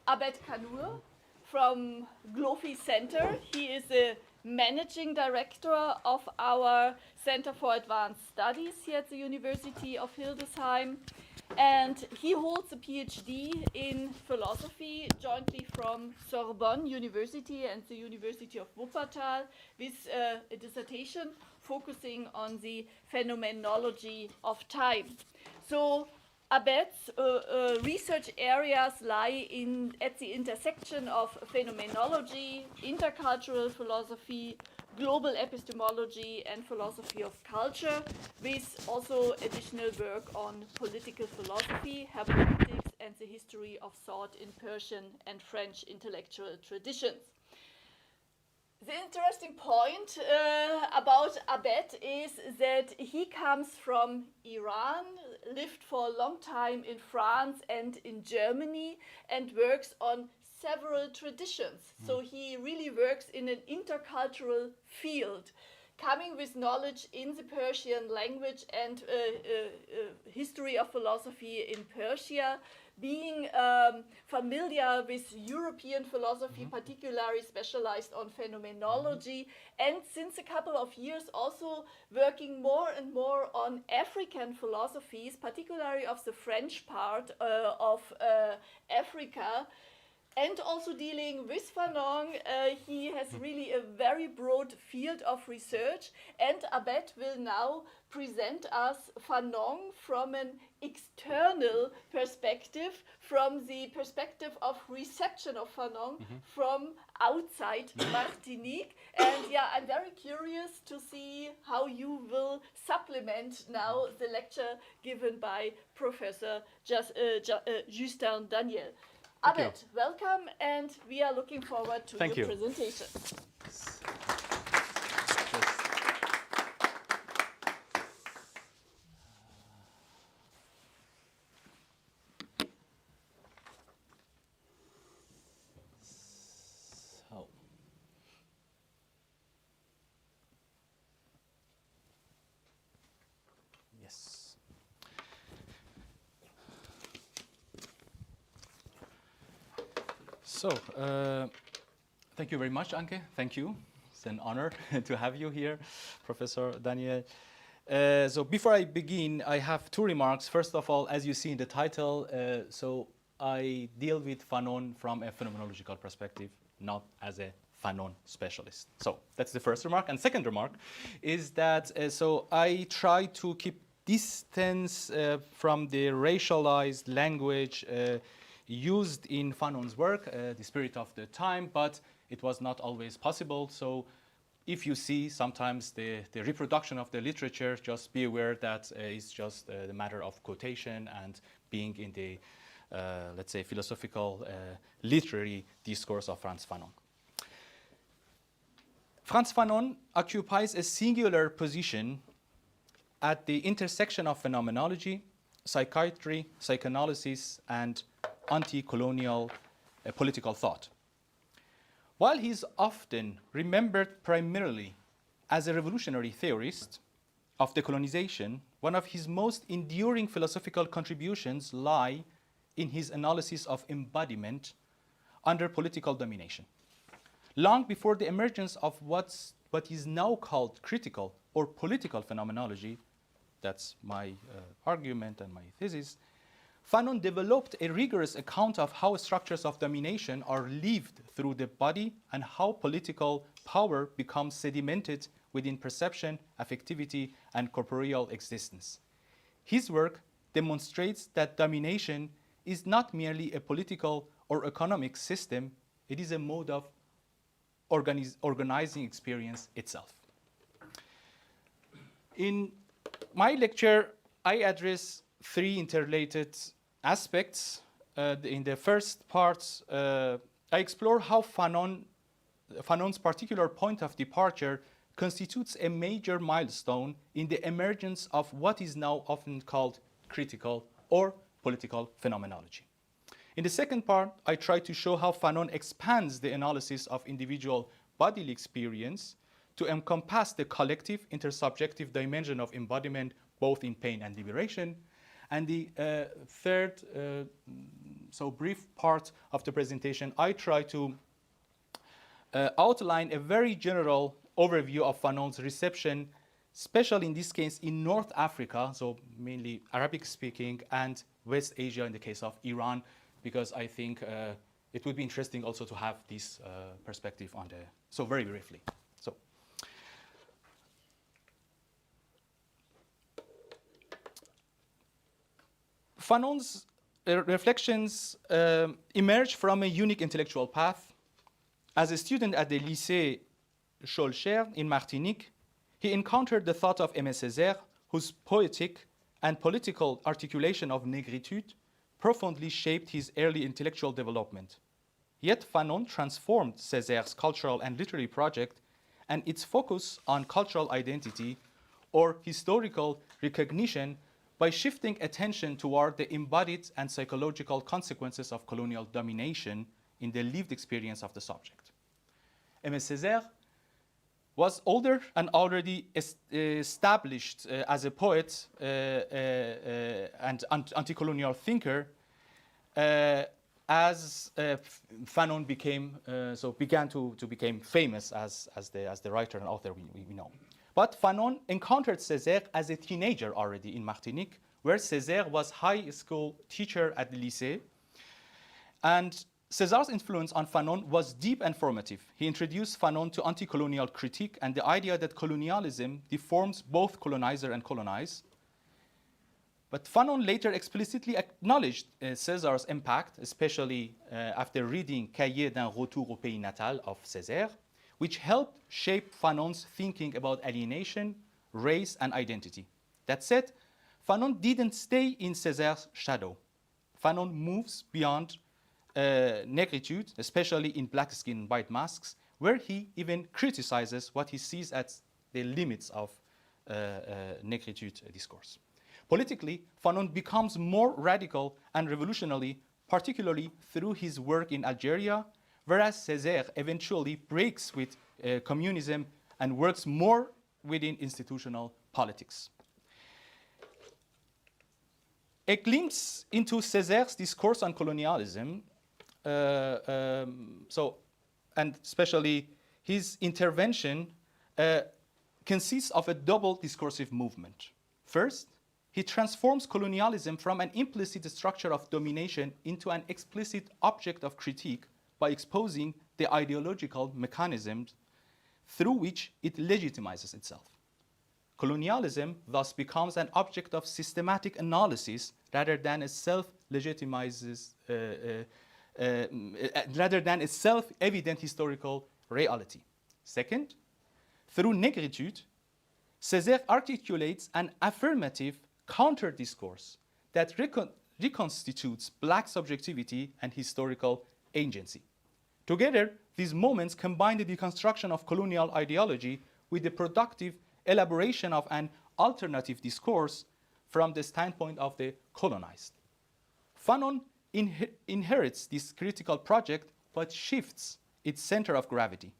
Abbed Kanoor from Glofi Center. He is the managing director of our Center for Advanced Studies here at the University of Hildesheim. And he holds a PhD in philosophy jointly from Sorbonne University and the University of Wuppertal with a dissertation focusing on the phenomenology of time. So Abbed's research areas lie at the intersection of phenomenology, intercultural philosophy, global epistemology, and philosophy of culture, with also additional work on political philosophy, hermeneutics, and the history of thought in Persian and French intellectual traditions. The interesting point about Abbed is that he comes from Iran, lived for a long time in France and in Germany and works on several traditions. So he really works in an intercultural field, coming with knowledge in the Persian language and history of philosophy in Persia, being familiar with European philosophy, particularly specialized on phenomenology, and since a couple of years also working more and more on African philosophies, particularly of the French part of Africa. And also dealing with Fanon, he has really a very broad field of research. And Abbed will now present us Fanon from an external perspective, from the perspective of reception of Fanon from outside Martinique. And yeah, I'm very curious to see how you will supplement now the lecture given by Professor Justin Daniel. Abbed, welcome, and we are looking forward to your presentation. So, thank you very much, Anke. Thank you. It's an honor to have you here, Professor Daniel. So before I begin, I have two remarks. First of all, as you see in the title, so I deal with Fanon from a phenomenological perspective, not as a Fanon specialist. So that's the first remark. And second remark is that so I try to keep distance from the racialized language used in Fanon's work, the spirit of the time, but it was not always possible. So if you see sometimes the reproduction of the literature, just be aware that it's just the matter of quotation and being in the, let's say, philosophical literary discourse of Frantz Fanon. Frantz Fanon occupies a singular position at the intersection of phenomenology, psychiatry, psychoanalysis, and anti-colonial political thought. While he is often remembered primarily as a revolutionary theorist of decolonization, one of his most enduring philosophical contributions lie in his analysis of embodiment under political domination. Long before the emergence of what is now called critical or political phenomenology, that's my argument and my thesis, Fanon developed a rigorous account of how structures of domination are lived through the body and how political power becomes sedimented within perception, affectivity, and corporeal existence. His work demonstrates that domination is not merely a political or economic system, it is a mode of organizing experience itself. In my lecture, I address three interrelated aspects. In the first part, I explore how Fanon's particular point of departure constitutes a major milestone in the emergence of what is now often called critical or political phenomenology. In the second part, I try to show how Fanon expands the analysis of individual bodily experience to encompass the collective intersubjective dimension of embodiment, both in pain and liberation. And the third, so brief part of the presentation, I try to outline a very general overview of Fanon's reception, especially in this case in North Africa, so mainly Arabic speaking, and West Asia in the case of Iran, because I think it would be interesting also to have this perspective on the, so very briefly. So. Fanon's reflections emerge from a unique intellectual path. As a student at the Lycée Schœlcher in Martinique, he encountered the thought of Aimé Césaire, whose poetic and political articulation of négritude profoundly shaped his early intellectual development. Yet Fanon transformed Césaire's cultural and literary project and its focus on cultural identity or historical recognition by shifting attention toward the embodied and psychological consequences of colonial domination in the lived experience of the subject. Aimé Césaire was older and already established as a poet and anti-colonial thinker as Fanon began to become famous as the writer and author we know. But Fanon encountered Césaire as a teenager already in Martinique, where Césaire was high school teacher at the lycée. And Césaire's influence on Fanon was deep and formative. He introduced Fanon to anti-colonial critique and the idea that colonialism deforms both colonizer and colonized. But Fanon later explicitly acknowledged Césaire's impact, especially after reading Cahiers d'un retour au pays natal of Césaire, which helped shape Fanon's thinking about alienation, race, and identity. That said, Fanon didn't stay in Césaire's shadow. Fanon moves beyond negritude, especially in black skin and white masks, where he even criticizes what he sees as the limits of negritude discourse. Politically, Fanon becomes more radical and revolutionary, particularly through his work in Algeria, whereas Césaire eventually breaks with communism and works more within institutional politics. A glimpse into Césaire's discourse on colonialism, and especially his intervention, consists of a double discursive movement. First, he transforms colonialism from an implicit structure of domination into an explicit object of critique by exposing the ideological mechanisms through which it legitimizes itself. Colonialism thus becomes an object of systematic analysis rather than a self-evident historical reality. Second, through negritude, Césaire articulates an affirmative counter-discourse that reconstitutes black subjectivity and historical agency. Together, these moments combine the deconstruction of colonial ideology with the productive elaboration of an alternative discourse from the standpoint of the colonized. Fanon inherits this critical project but shifts its center of gravity.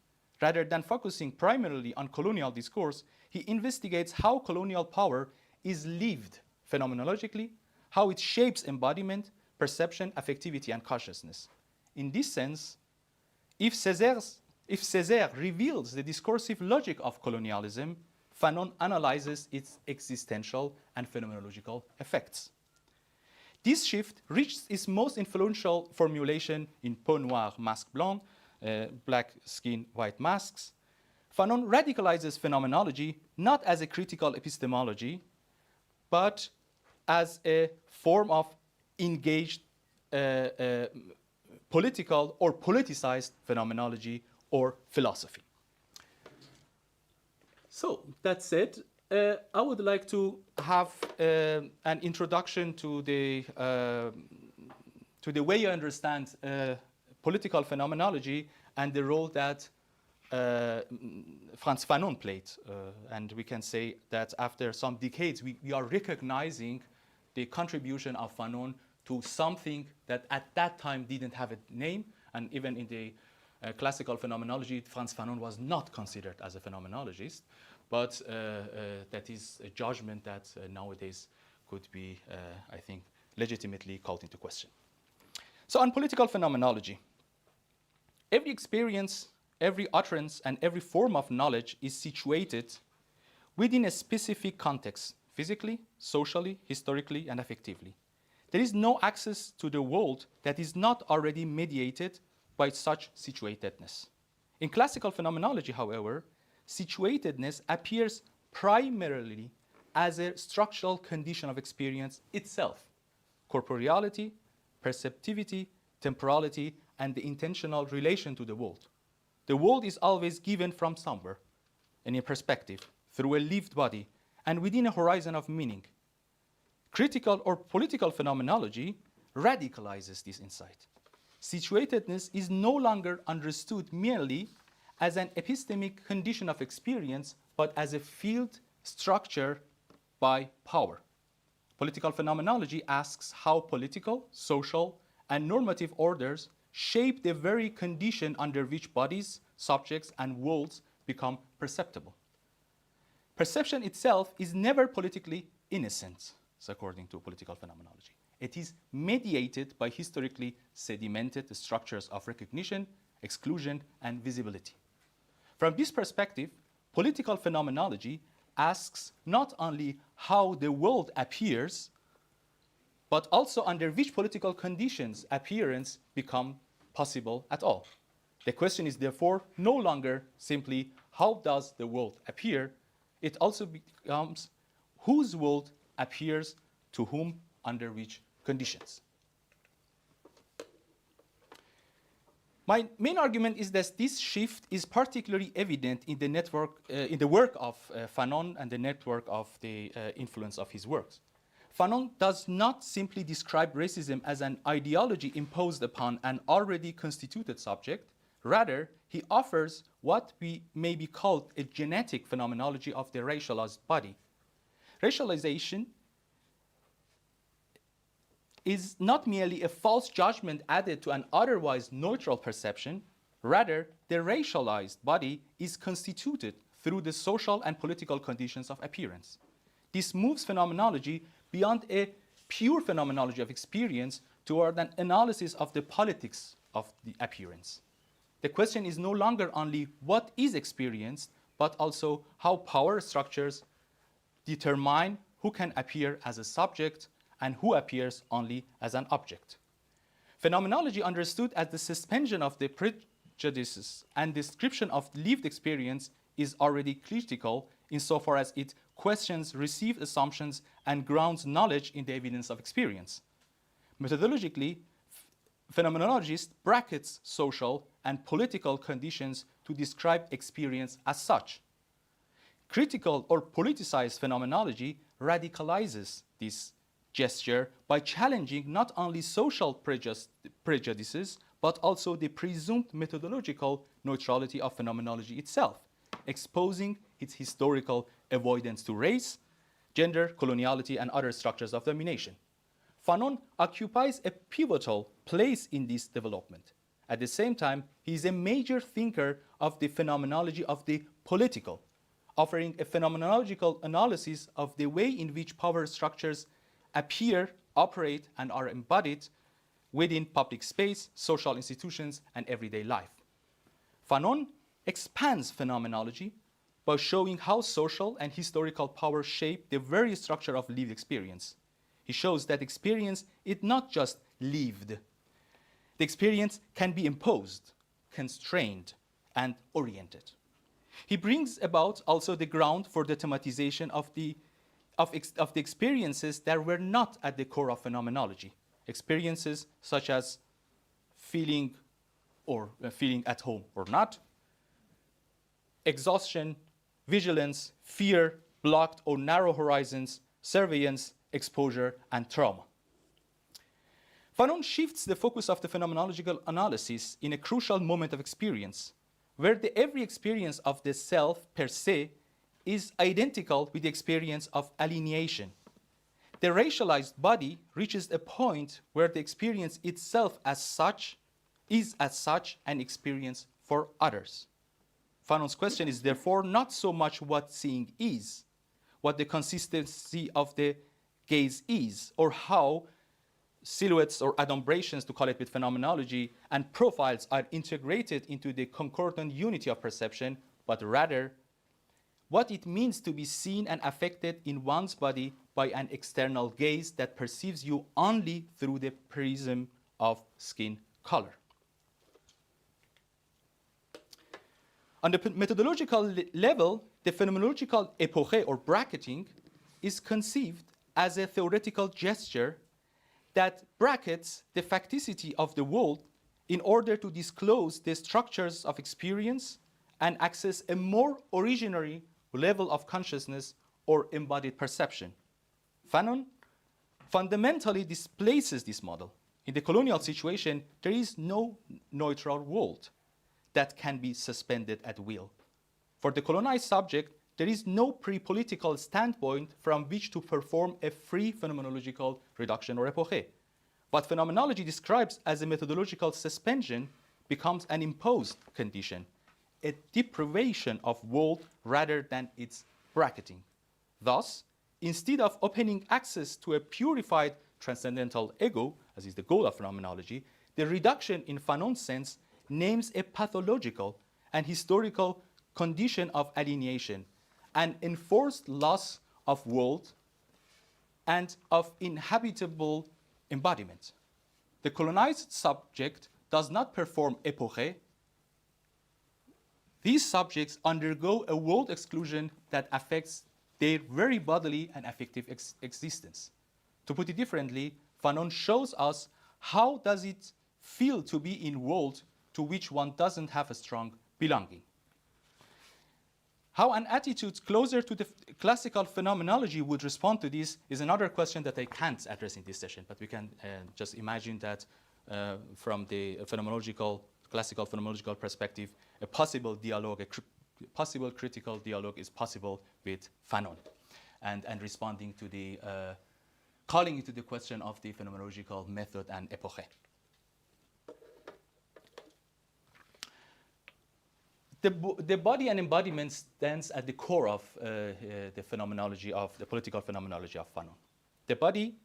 Rather than focusing primarily on colonial discourse, he investigates how colonial power is lived phenomenologically, how it shapes embodiment, perception, affectivity, and consciousness. In this sense, if Césaire reveals the discursive logic of colonialism, Fanon analyzes its existential and phenomenological effects. This shift reached its most influential formulation in Peau Noire, Masque Blanc, black skin, white masks. Fanon radicalizes phenomenology not as a critical epistemology, but as a form of engaged political or politicized phenomenology or philosophy. So that said, I would like to have an introduction to the way I understand political phenomenology and the role that Frantz Fanon played. And we can say that after some decades, we are recognizing the contribution of Fanon to something that at that time didn't have a name. And even in the classical phenomenology, Frantz Fanon was not considered as a phenomenologist. But that is a judgment that nowadays could be, I think, legitimately called into question. So on political phenomenology, every experience, every utterance, and every form of knowledge is situated within a specific context, physically, socially, historically, and affectively. There is no access to the world that is not already mediated by such situatedness. In classical phenomenology, however, situatedness appears primarily as a structural condition of experience itself: corporeality, perceptivity, temporality, and the intentional relation to the world. The world is always given from somewhere, in a perspective, through a lived body, and within a horizon of meaning. Critical or political phenomenology radicalizes this insight. Situatedness is no longer understood merely as an epistemic condition of experience, but as a field structure by power. Political phenomenology asks how political, social, and normative orders shape the very condition under which bodies, subjects, and worlds become perceptible. Perception itself is never politically innocent, according to political phenomenology. It is mediated by historically sedimented structures of recognition, exclusion, and visibility. From this perspective, political phenomenology asks not only how the world appears, but also under which political conditions appearance become possible at all. The question is therefore no longer simply how does the world appear, it also becomes whose world appears to whom under which conditions. My main argument is that this shift is particularly evident in the network, in the work of Fanon and the network of the influence of his works. Fanon does not simply describe racism as an ideology imposed upon an already constituted subject. Rather, he offers what may be called a genetic phenomenology of the racialized body. Racialization is not merely a false judgment added to an otherwise neutral perception. Rather, the racialized body is constituted through the social and political conditions of appearance. This moves phenomenology beyond a pure phenomenology of experience toward an analysis of the politics of the appearance. The question is no longer only what is experienced, but also how power structures determine who can appear as a subject and who appears only as an object. Phenomenology understood as the suspension of the prejudices and description of lived experience is already critical insofar as it questions received assumptions and grounds knowledge in the evidence of experience. Methodologically, phenomenologists brackets social and political conditions to describe experience as such. Critical or politicized phenomenology radicalizes this gesture by challenging not only social prejudices, but also the presumed methodological neutrality of phenomenology itself, exposing its historical avoidance to race, gender, coloniality, and other structures of domination. Fanon occupies a pivotal place in this development. At the same time, he is a major thinker of the phenomenology of the political, offering a phenomenological analysis of the way in which power structures appear, operate, and are embodied within public space, social institutions, and everyday life. Fanon expands phenomenology by showing how social and historical power shape the very structure of lived experience. He shows that experience is not just lived. The experience can be imposed, constrained, and oriented. He brings about also the ground for the thematization of the experiences that were not at the core of phenomenology. Experiences such as feeling at home or not, exhaustion, vigilance, fear, blocked or narrow horizons, surveillance, exposure, and trauma. Fanon shifts the focus of the phenomenological analysis in a crucial moment of experience, where every experience of the self per se is identical with the experience of alienation. The racialized body reaches a point where the experience itself is as such an experience for others. Fanon's question is therefore not so much what seeing is, what the consistency of the gaze is, or how silhouettes or adumbrations, to call it with phenomenology, and profiles are integrated into the concordant unity of perception, but rather what it means to be seen and affected in one's body by an external gaze that perceives you only through the prism of skin color. On the methodological level, the phenomenological epoche or bracketing is conceived as a theoretical gesture that brackets the facticity of the world in order to disclose the structures of experience and access a more originary level of consciousness or embodied perception. Fanon fundamentally displaces this model. In the colonial situation, there is no neutral world that can be suspended at will. For the colonized subject, there is no pre-political standpoint from which to perform a free phenomenological reduction or epoche. What phenomenology describes as a methodological suspension becomes an imposed condition, a deprivation of world rather than its bracketing. Thus, instead of opening access to a purified transcendental ego, as is the goal of phenomenology, the reduction in Fanon's sense names a pathological and historical condition of alienation, an enforced loss of world and of inhabitable embodiment. The colonized subject does not perform epoche. These subjects undergo a world exclusion that affects their very bodily and affective existence. To put it differently, Fanon shows us how does it feel to be in world to which one doesn't have a strong belonging. How an attitude closer to the classical phenomenology would respond to this is another question that I can't address in this session, but we can just imagine that from the classical phenomenological perspective, a possible dialogue, possible critical dialogue is possible with Fanon, and responding to the, calling into the question of the phenomenological method and epoche. The body and embodiment stands at the core of the phenomenology of the political phenomenology of Fanon. The body,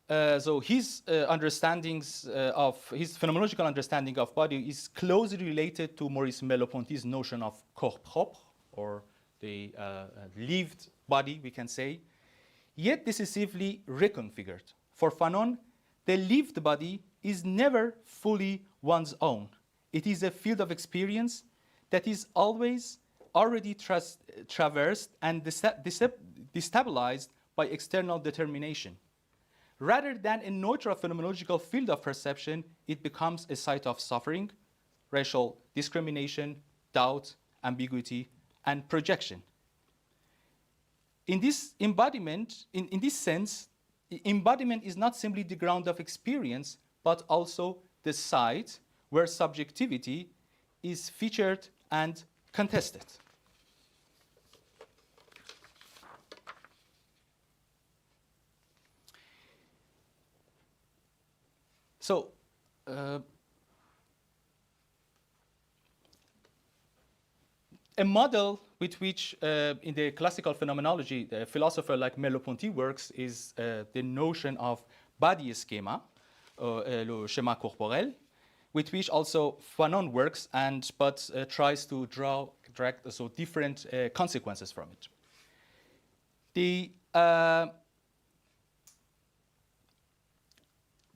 so his understandings of his phenomenological understanding of body is closely related to Maurice Merleau-Ponty's notion of corps propre, or the lived body, we can say, yet decisively reconfigured. For Fanon, the lived body is never fully one's own. It is a field of experience that is always already traversed and destabilized by external determination. Rather than a neutral phenomenological field of perception, it becomes a site of suffering, racial discrimination, doubt, ambiguity, and projection. In this embodiment, in this sense, embodiment is not simply the ground of experience, but also the site where subjectivity is featured and contested. So, a model with which, in the classical phenomenology, the philosopher like Merleau-Ponty works is the notion of body schema, le schéma corporel, with which also Fanon works, but tries to drag different consequences from it. The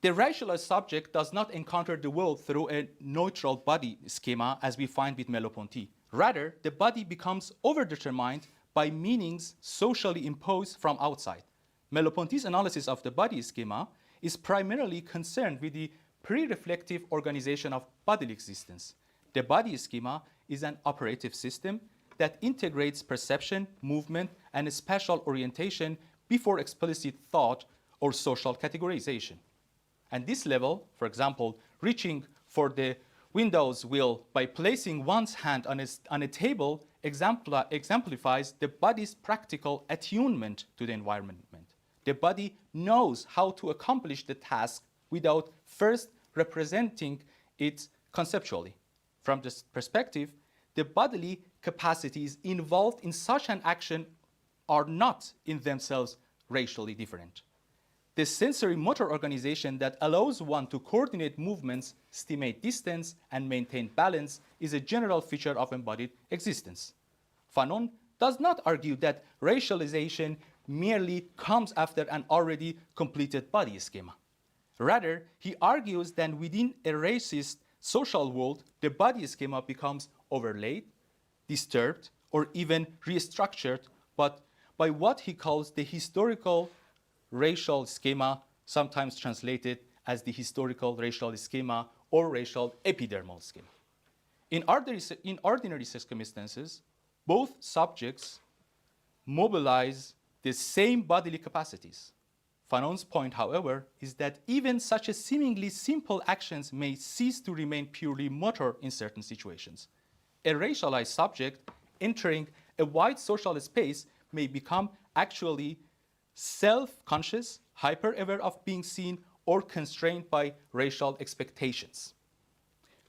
racialized subject does not encounter the world through a neutral body schema as we find with Merleau-Ponty. Rather, the body becomes overdetermined by meanings socially imposed from outside. Merleau-Ponty's analysis of the body schema is primarily concerned with the pre-reflective organization of bodily existence. The body schema is an operative system that integrates perception, movement, and spatial orientation before explicit thought or social categorization. And this level, for example, reaching for the Windows wheel by placing one's hand on a table exemplifies the body's practical attunement to the environment. The body knows how to accomplish the task without first representing it conceptually. From this perspective, the bodily capacities involved in such an action are not in themselves racially different. The sensory motor organization that allows one to coordinate movements, estimate distance, and maintain balance is a general feature of embodied existence. Fanon does not argue that racialization merely comes after an already completed body schema. Rather, he argues that within a racist social world, the body schema becomes overlaid, disturbed, or even restructured, but by what he calls the historical racial schema, sometimes translated as the historical racial schema or racial epidermal schema. In ordinary circumstances, both subjects mobilize the same bodily capacities. Fanon's point, however, is that even such a seemingly simple actions may cease to remain purely motor in certain situations. A racialized subject entering a wide social space may become actually self-conscious, hyper-aware of being seen, or constrained by racial expectations.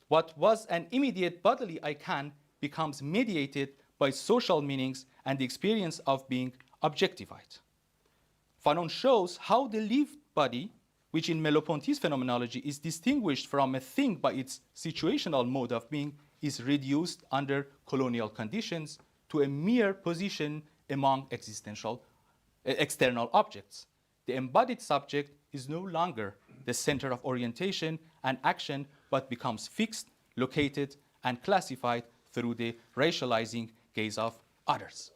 What was an immediate bodily I can becomes mediated by social meanings and the experience of being objectified. Fanon shows how the lived body, which in Merleau-Ponty's phenomenology is distinguished from a thing by its situational mode of being, is reduced under colonial conditions to a mere position among external objects. The embodied subject is no longer the center of orientation and action, but becomes fixed, located, and classified through the racializing gaze of others.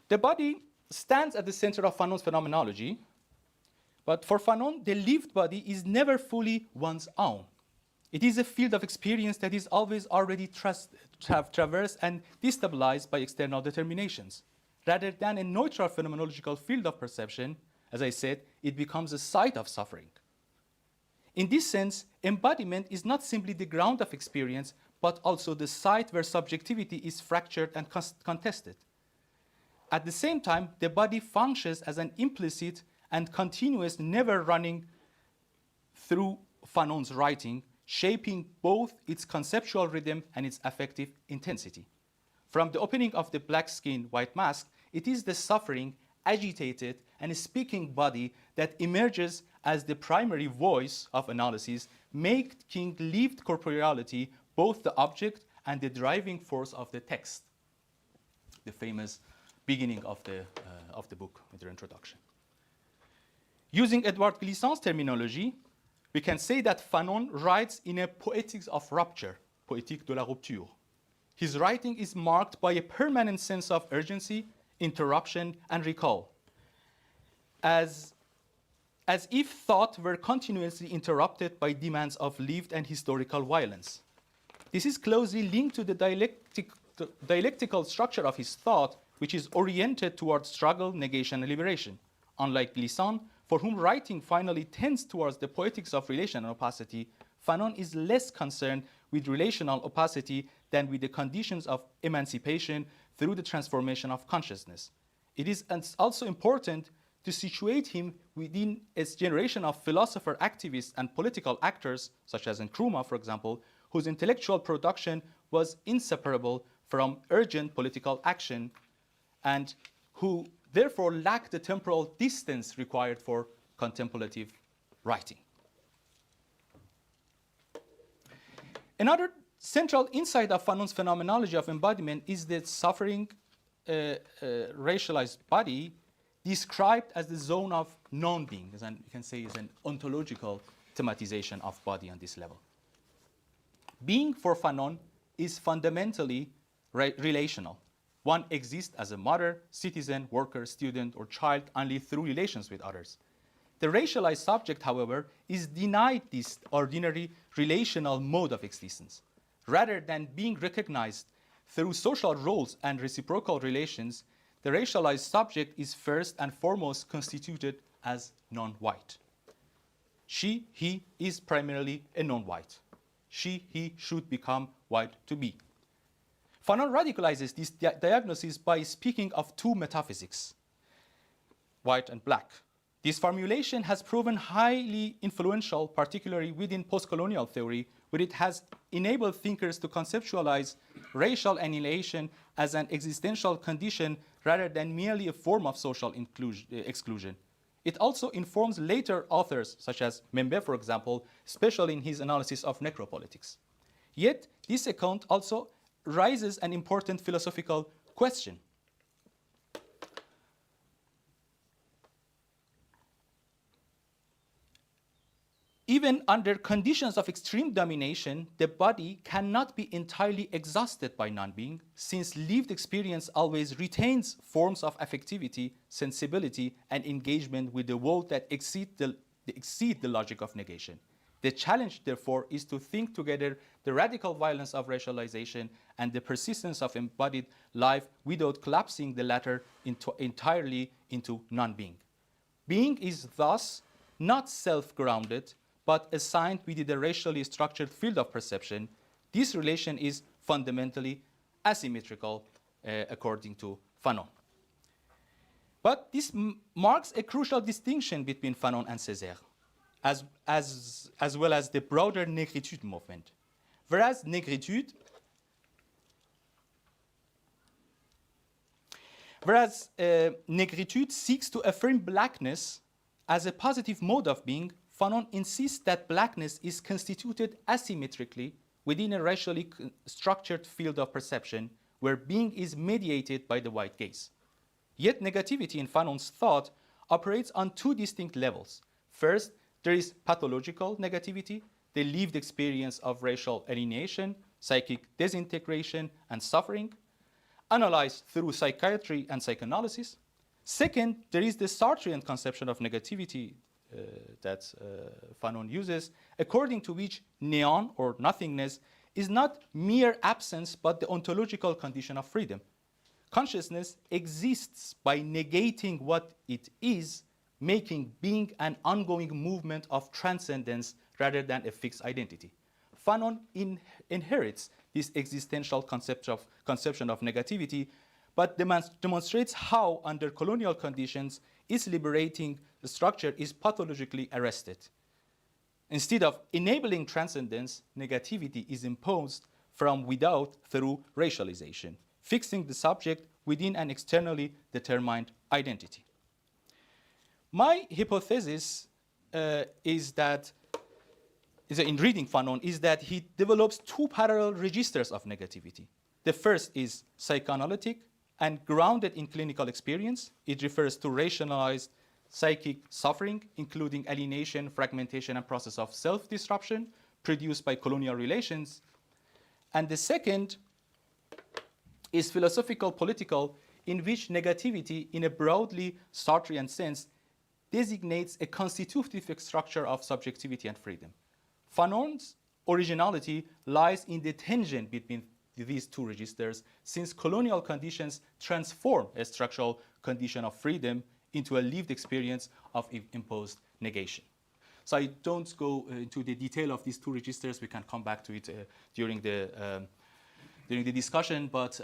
The body stands at the center of Fanon's phenomenology, but for Fanon, the lived body is never fully one's own. It is a field of experience that is always already traversed and destabilized by external determinations. Rather than a neutral phenomenological field of perception, as I said, it becomes a site of suffering. In this sense, embodiment is not simply the ground of experience, but also the site where subjectivity is fractured and contested. At the same time, the body functions as an implicit and continuous, never running through Fanon's writing, shaping both its conceptual rhythm and its affective intensity. From the opening of the black skin, white mask, it is the suffering, agitated, and speaking body that emerges as the primary voice of analysis, making lived corporeality both the object and the driving force of the text. The famous beginning of the book with their introduction. Using Edouard Glissant's terminology, we can say that Fanon writes in a poetics of rupture, poétique de la rupture. His writing is marked by a permanent sense of urgency, interruption, and recall, as if thought were continuously interrupted by demands of lived and historical violence. This is closely linked to the dialectical structure of his thought, which is oriented towards struggle, negation, and liberation. Unlike Glissant, for whom writing finally tends towards the poetics of relation and opacity, Fanon is less concerned with relational opacity than with the conditions of emancipation through the transformation of consciousness. It is also important to situate him within a generation of philosopher, activists, and political actors, such as Nkrumah, for example, whose intellectual production was inseparable from urgent political action and who therefore lack the temporal distance required for contemplative writing. Another central insight of Fanon's phenomenology of embodiment is the suffering racialized body described as the zone of non-being, as you can say is an ontological thematization of body on this level. Being for Fanon is fundamentally relational. One exists as a mother, citizen, worker, student, or child only through relations with others. The racialized subject, however, is denied this ordinary relational mode of existence. Rather than being recognized through social roles and reciprocal relations, the racialized subject is first and foremost constituted as non-white. She, he is primarily a non-white. She, he should become white to be. Fanon radicalizes this diagnosis by speaking of two metaphysics, white and black. This formulation has proven highly influential, particularly within postcolonial theory, where it has enabled thinkers to conceptualize racial annihilation as an existential condition rather than merely a form of social exclusion. It also informs later authors, such as Membe, for example, especially in his analysis of necropolitics. Yet, this account also raises an important philosophical question. Even under conditions of extreme domination, the body cannot be entirely exhausted by non-being, since lived experience always retains forms of affectivity, sensibility, and engagement with the world that exceed the logic of negation. The challenge, therefore, is to think together the radical violence of racialization and the persistence of embodied life without collapsing the latter entirely into non-being. Being is thus not self-grounded, but assigned within the racially structured field of perception, this relation is fundamentally asymmetrical, according to Fanon. But this marks a crucial distinction between Fanon and Césaire, as well as the broader négritude movement. Whereas négritude seeks to affirm blackness as a positive mode of being, Fanon insists that blackness is constituted asymmetrically within a racially structured field of perception where being is mediated by the white gaze. Yet negativity in Fanon's thought operates on two distinct levels. First, there is pathological negativity, the lived experience of racial alienation, psychic disintegration, and suffering, analyzed through psychiatry and psychoanalysis. Second, there is the Sartrean conception of negativity that Fanon uses, according to which neon, or nothingness, is not mere absence, but the ontological condition of freedom. Consciousness exists by negating what it is, making being an ongoing movement of transcendence rather than a fixed identity. Fanon inherits this existential conception of negativity, but demonstrates how, under colonial conditions, its liberating structure is pathologically arrested. Instead of enabling transcendence, negativity is imposed from without through racialization, fixing the subject within an externally determined identity. My hypothesis in reading Fanon is that he develops two parallel registers of negativity. The first is psychoanalytic and grounded in clinical experience. It refers to rationalized psychic suffering, including alienation, fragmentation, and process of self-disruption produced by colonial relations. And the second is philosophical political, in which negativity, in a broadly Sartrean sense, designates a constitutive structure of subjectivity and freedom. Fanon's originality lies in the tension between these two registers, since colonial conditions transform a structural condition of freedom into a lived experience of imposed negation. So I don't go into the detail of these two registers. We can come back to it during the discussion, but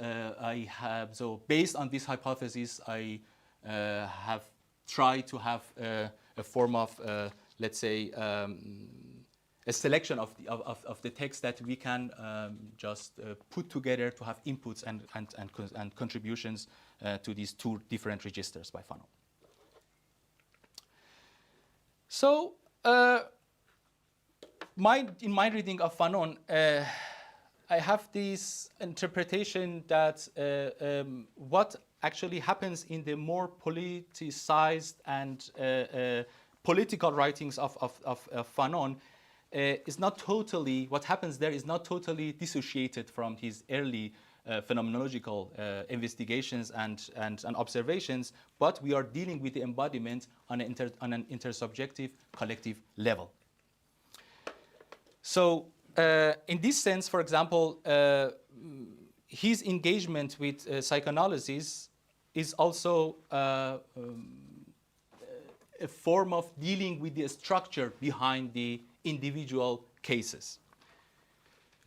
so based on this hypothesis, I have tried to have a form of, let's say, a selection of the text that we can just put together to have inputs and contributions to these two different registers by Fanon. So, in my reading of Fanon, I have this interpretation that what actually happens in the more politicized and political writings of Fanon is not totally, what happens there is not totally dissociated from his early phenomenological investigations and observations, but we are dealing with the embodiment on an intersubjective collective level. So in this sense, for example, his engagement with psychoanalysis is also a form of dealing with the structure behind the individual cases.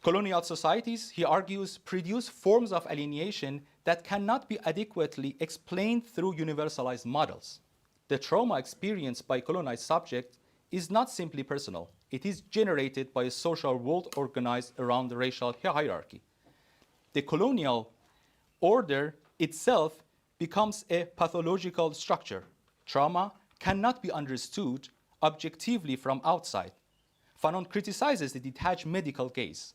Colonial societies, he argues, produce forms of alienation that cannot be adequately explained through universalized models. The trauma experienced by colonized subjects is not simply personal. It is generated by a social world organized around the racial hierarchy. The colonial order itself becomes a pathological structure. Trauma cannot be understood objectively from outside. Fanon criticizes the detached medical gaze.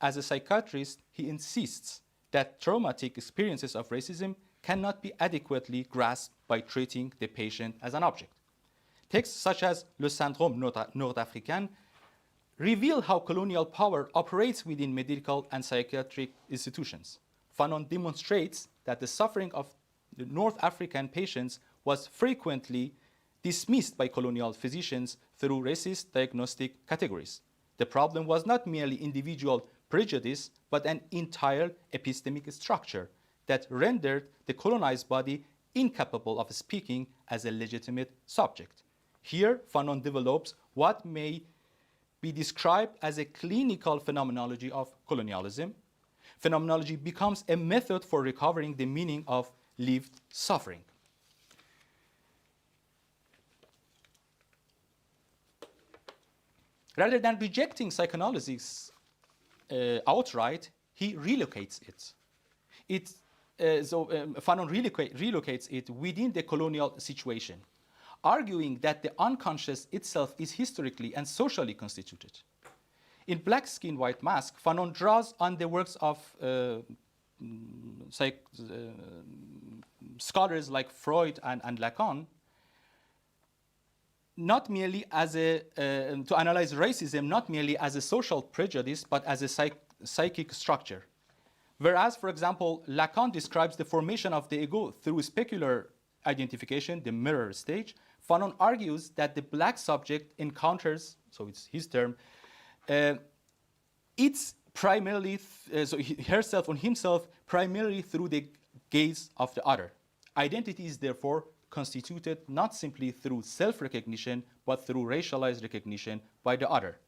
As a psychiatrist, he insists that traumatic experiences of racism cannot be adequately grasped by treating the patient as an object. Texts such as Le Syndrome Nord-Africain reveal how colonial power operates within medical and psychiatric institutions. Fanon demonstrates that the suffering of the North African patients was frequently dismissed by colonial physicians through racist diagnostic categories. The problem was not merely individual prejudice, but an entire epistemic structure that rendered the colonized body incapable of speaking as a legitimate subject. Here, Fanon develops what may be described as a clinical phenomenology of colonialism. Phenomenology becomes a method for recovering the meaning of lived suffering. Rather than rejecting psychoanalysis outright, he relocates it. Fanon relocates it within the colonial situation, arguing that the unconscious itself is historically and socially constituted. In Black Skin, White Mask, Fanon draws on the works of scholars like Freud and Lacan, not merely as to analyze racism not merely as a social prejudice, but as a psychic structure. Whereas, for example, Lacan describes the formation of the ego through specular identification, the mirror stage, Fanon argues that the black subject encounters, so it's his term, it's primarily, herself or himself, primarily through the gaze of the other. Identity is therefore constituted not simply through self-recognition, but through racialized recognition by the other.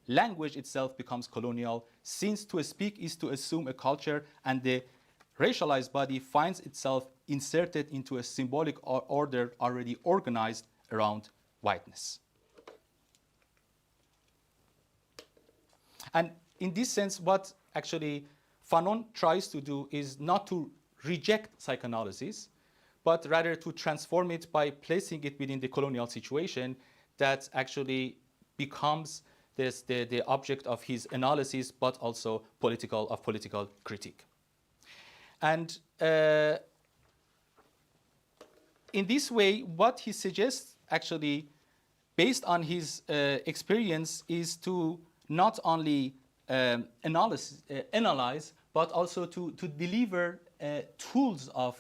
Language itself becomes colonial, since to speak is to assume a culture, and the racialized body finds itself inserted into a symbolic order already organized around whiteness. And in this sense, what actually Fanon tries to do is not to reject psychoanalysis, but rather to transform it by placing it within the colonial situation that actually becomes the object of his analysis, but also political critique. And in this way, what he suggests actually, based on his experience, is to not only analyze, but also to deliver tools of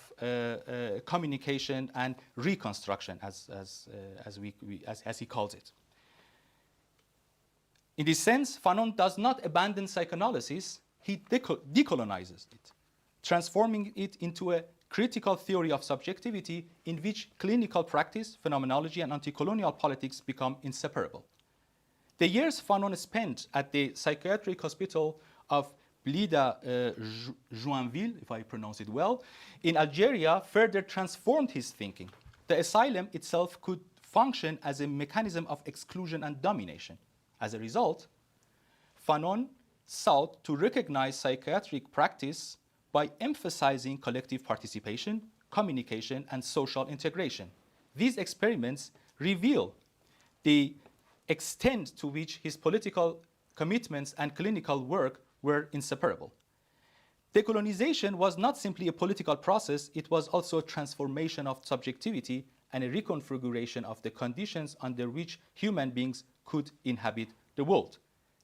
communication and reconstruction, as he calls it. In this sense, Fanon does not abandon psychoanalysis, he decolonizes it, transforming it into a critical theory of subjectivity in which clinical practice, phenomenology, and anti-colonial politics become inseparable. The years Fanon spent at the psychiatric hospital of Blida Joinville, if I pronounce it well, in Algeria further transformed his thinking. The asylum itself could function as a mechanism of exclusion and domination. As a result, Fanon sought to recognize psychiatric practice by emphasizing collective participation, communication, and social integration. These experiments reveal the extent to which his political commitments and clinical work were inseparable. Decolonization was not simply a political process, it was also a transformation of subjectivity and a reconfiguration of the conditions under which human beings could inhabit the world.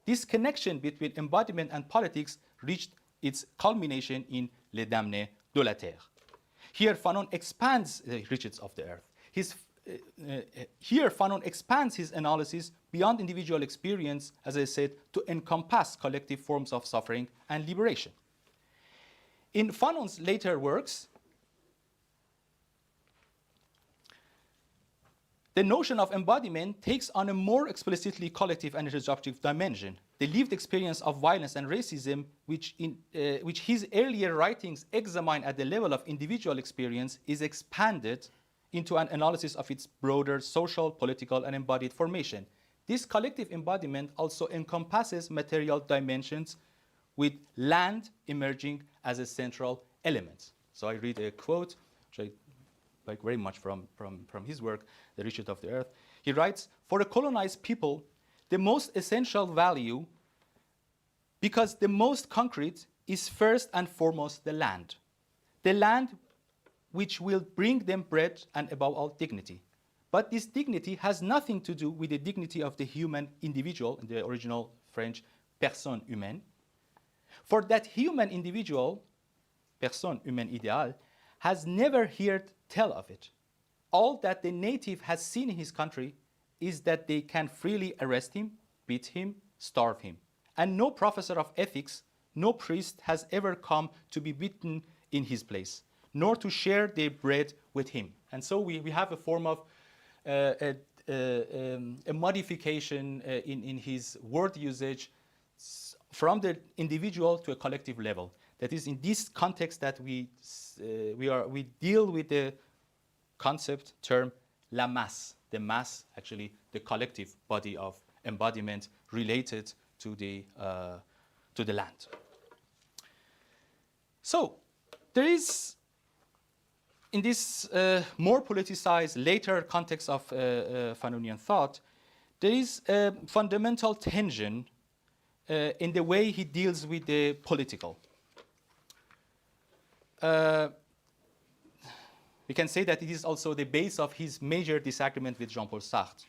This connection between embodiment and politics reached its culmination in Les Damnés de la Terre. Here, Fanon expands the riches of the earth. Here, Fanon expands his analysis beyond individual experience, as I said, to encompass collective forms of suffering and liberation. In Fanon's later works, the notion of embodiment takes on a more explicitly collective and intersubjective dimension. The lived experience of violence and racism, which his earlier writings examine at the level of individual experience, is expanded into an analysis of its broader social, political, and embodied formation. This collective embodiment also encompasses material dimensions, with land emerging as a central element. So I read a quote, which I like very much from his work, The Riches of the Earth. He writes, "For a colonized people, the most essential value, because the most concrete, is first and foremost the land which will bring them bread and above all dignity. But this dignity has nothing to do with the dignity of the human individual," in the original French, personne humaine. "For that human individual, personne humaine idéale, has never heard tell of it. All that the native has seen in his country is that they can freely arrest him, beat him, starve him. And no professor of ethics, no priest has ever come to be beaten in his place, nor to share their bread with him." And so we have a form of a modification in his word usage from the individual to a collective level. That is in this context that we deal with the concept term la masse, the mass, actually the collective body of embodiment related to the land. So there is, in this more politicized later context of Fanonian thought, there is a fundamental tension in the way he deals with the political. We can say that it is also the base of his major disagreement with Jean-Paul Sartre.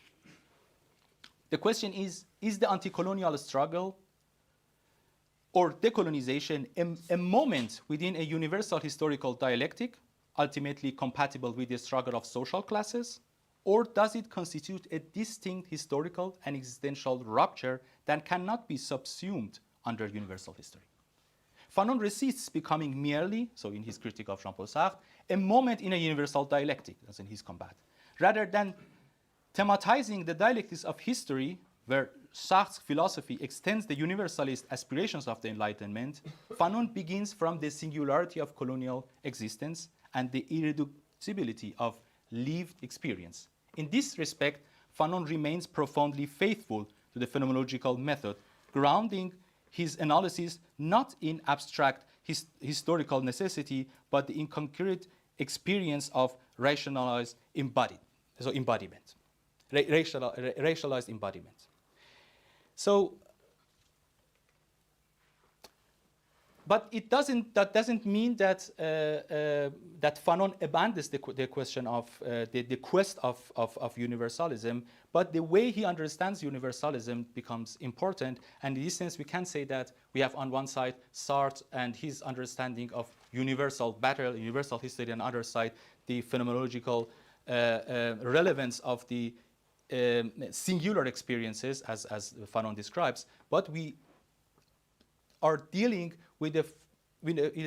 The question is the anti-colonial struggle or decolonization a moment within a universal historical dialectic, ultimately compatible with the struggle of social classes, or does it constitute a distinct historical and existential rupture that cannot be subsumed under universal history? Fanon resists becoming merely, so in his critique of Jean-Paul Sartre, a moment in a universal dialectic, as in his combat. Rather than thematizing the dialectics of history, where Sartre's philosophy extends the universalist aspirations of the Enlightenment, Fanon begins from the singularity of colonial existence and the irreducibility of lived experience. In this respect, Fanon remains profoundly faithful to the phenomenological method, grounding his analysis not in abstract historical necessity, but in concrete experience of rationalized embodiment, racialized embodiment. So, but that doesn't mean that that Fanon abandons the question of the quest of universalism, but the way he understands universalism becomes important. And in this sense, we can say that we have on one side Sartre and his understanding of universal battle, universal history, and on the other side the phenomenological relevance of the singular experiences, as Fanon describes. But we are dealing with a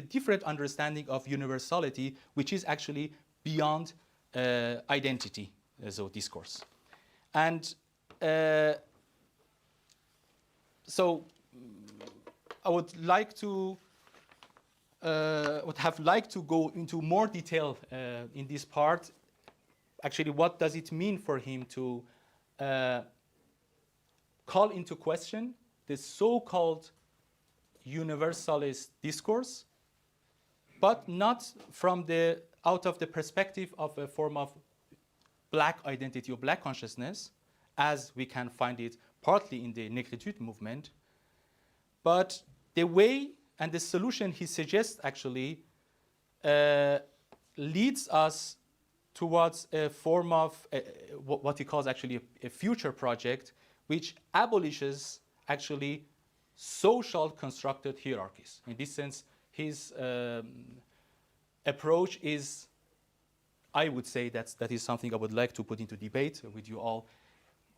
different understanding of universality, which is actually beyond identity, so discourse. And so I would have liked to go into more detail in this part. Actually, what does it mean for him to call into question the so-called universalist discourse, but not from out of the perspective of a form of black identity or black consciousness, as we can find it partly in the Negritude movement, but the way and the solution he suggests actually leads us towards a form of what he calls actually a future project, which abolishes actually social constructed hierarchies. In this sense, his approach is, I would say that is something I would like to put into debate with you all,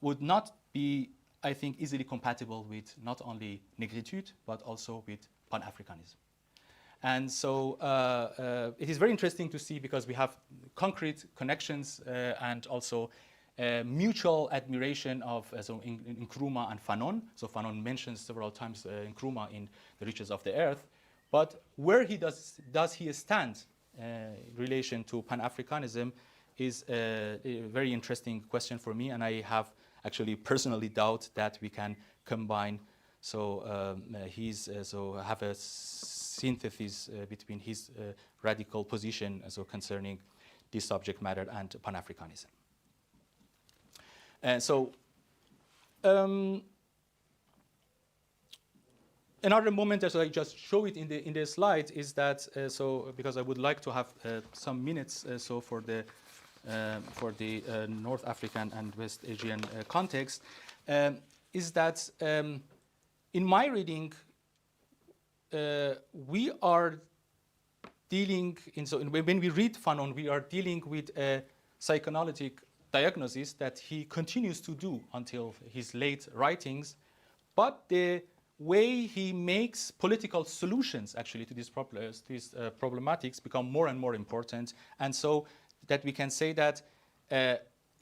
would not be, I think, easily compatible with not only Negritude, but also with Pan-Africanism. And so it is very interesting to see, because we have concrete connections and also mutual admiration of so in Nkrumah and Fanon. So Fanon mentions several times Nkrumah in The Riches of the Earth. But where does he stand in relation to Pan-Africanism is a very interesting question for me, and I have actually personally doubt that we can combine. So so have a synthesis between his radical position concerning this subject matter and Pan-Africanism. And so another moment that I just show it in the slide is that so because I would like to have some minutes so for the North African and West Asian context, is that in my reading we are dealing when we read Fanon, we are dealing with a psychoanalytic diagnosis that he continues to do until his late writings, but the way he makes political solutions actually to these problematics become more and more important, and so that we can say that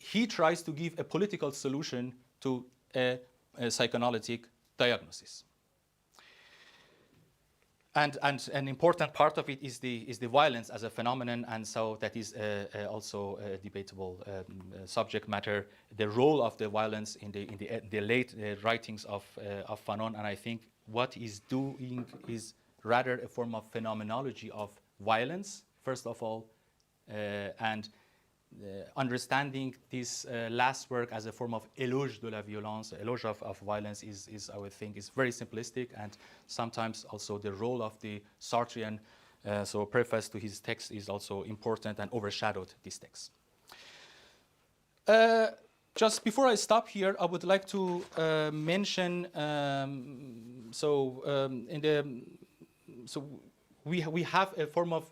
he tries to give a political solution to a psychoanalytic diagnosis. And an important part of it is the violence as a phenomenon, and so that is also a debatable subject matter. The role of the violence in the late writings of Fanon, and I think what he's doing is rather a form of phenomenology of violence, first of all, and understanding this last work as a form of éloge de la violence, éloge of violence is I would think is very simplistic, and sometimes also the role of the Sartrean so preface to his text is also important and overshadowed this text. Just before I stop here, I would like to mention we have a form of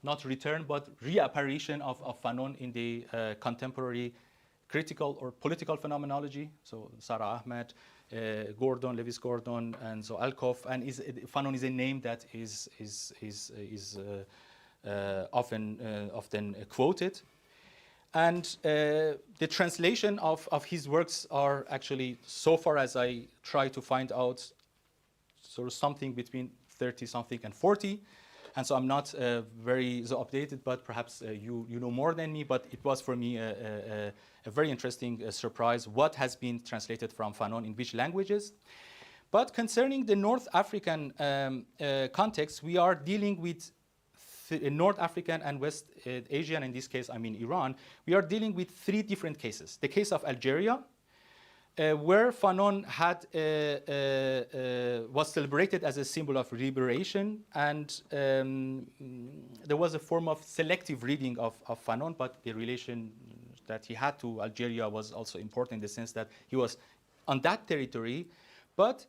not return, but reapparition of Fanon in the contemporary critical or political phenomenology. So Sarah Ahmed, Gordon, Lewis Gordon, and so Alcoff, and Fanon is a name that is often quoted. And the translation of his works are actually, so far as I try to find out, sort of something between 30-something and 40. And so I'm not very updated, but perhaps you know more than me. But it was for me a very interesting surprise what has been translated from Fanon in which languages. But concerning the North African context, we are dealing with North African and West Asian, in this case I mean Iran. We are dealing with three different cases. The case of Algeria, where Fanon was celebrated as a symbol of liberation, and there was a form of selective reading of Fanon, but the relation that he had to Algeria was also important in the sense that he was on that territory. But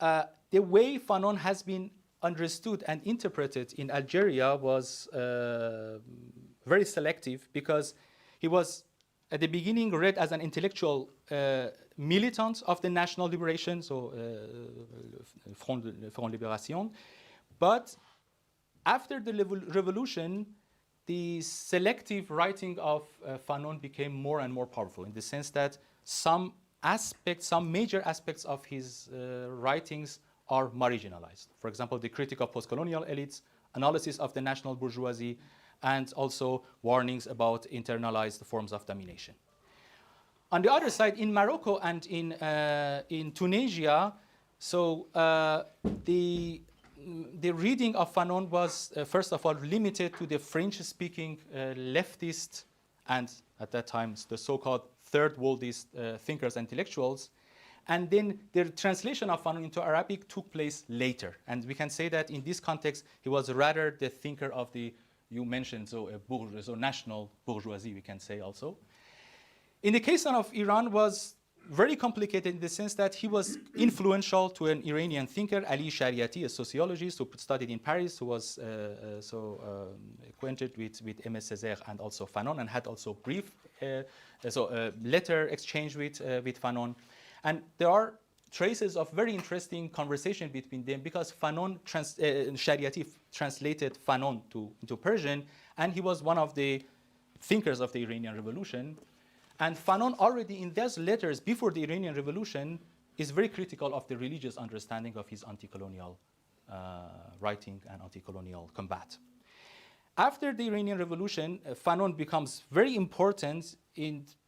the way Fanon has been understood and interpreted in Algeria was very selective, because he was at the beginning read as an intellectual militant of the national liberation, so Front Libération. But after the revolution, the selective writing of Fanon became more and more powerful, in the sense that some major aspects of his writings are marginalized. For example, the critique of post-colonial elites, analysis of the national bourgeoisie, and also warnings about internalized forms of domination. On the other side, in Morocco and in Tunisia, so the reading of Fanon was first of all limited to the French-speaking leftist and at that time the so-called third worldist thinkers and intellectuals. And then the translation of Fanon into Arabic took place later. And we can say that in this context, he was rather the thinker of the, you mentioned, so national bourgeoisie, we can say also. In the case of Iran was very complicated in the sense that he was influential to an Iranian thinker, Ali Shariati, a sociologist who studied in Paris, who was acquainted with Aimé Césaire and also Fanon, and had also brief letter exchange with Fanon. And there are traces of very interesting conversation between them, because Fanon, Shariati translated Fanon into Persian, and he was one of the thinkers of the Iranian Revolution. And Fanon already in those letters before the Iranian Revolution is very critical of the religious understanding of his anti-colonial writing and anti-colonial combat. After the Iranian Revolution, Fanon becomes very important,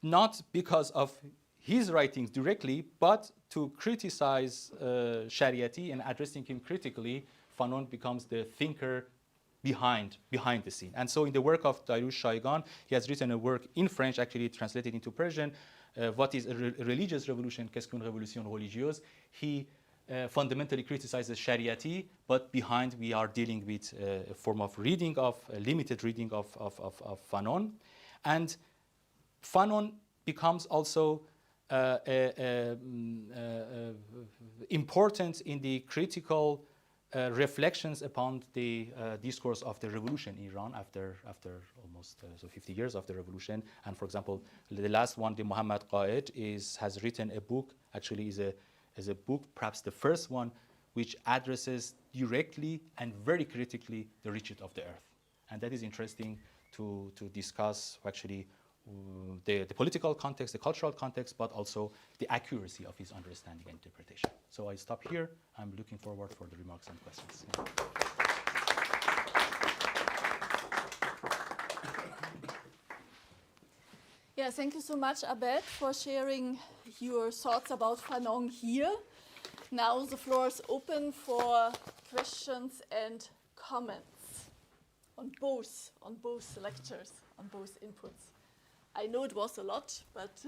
not because of his writings directly, but to criticize Shariati and addressing him critically. Fanon becomes the thinker behind the scene. And so in the work of Dariush Shaigan, he has written a work in French, actually translated into Persian, what is a religious revolution, qu'est-ce qu'une révolution religieuse. He fundamentally criticizes Shariati, but behind we are dealing with a form of reading of, a limited reading of Fanon. And Fanon becomes also important in the critical reflections upon the discourse of the revolution in Iran after almost 50 years of the revolution. And for example, the last one, the Muhammad Qaed, has written a book, actually is a book, perhaps the first one, which addresses directly and very critically the riches of the earth. And that is interesting to discuss actually the political context, the cultural context, but also the accuracy of his understanding and interpretation. So I stop here. I'm looking forward for the remarks and questions. Yeah. Yeah, thank you so much, Abbed, for sharing your thoughts about Fanon here. Now the floor is open for questions and comments on both lectures, on both inputs. I know it was a lot, but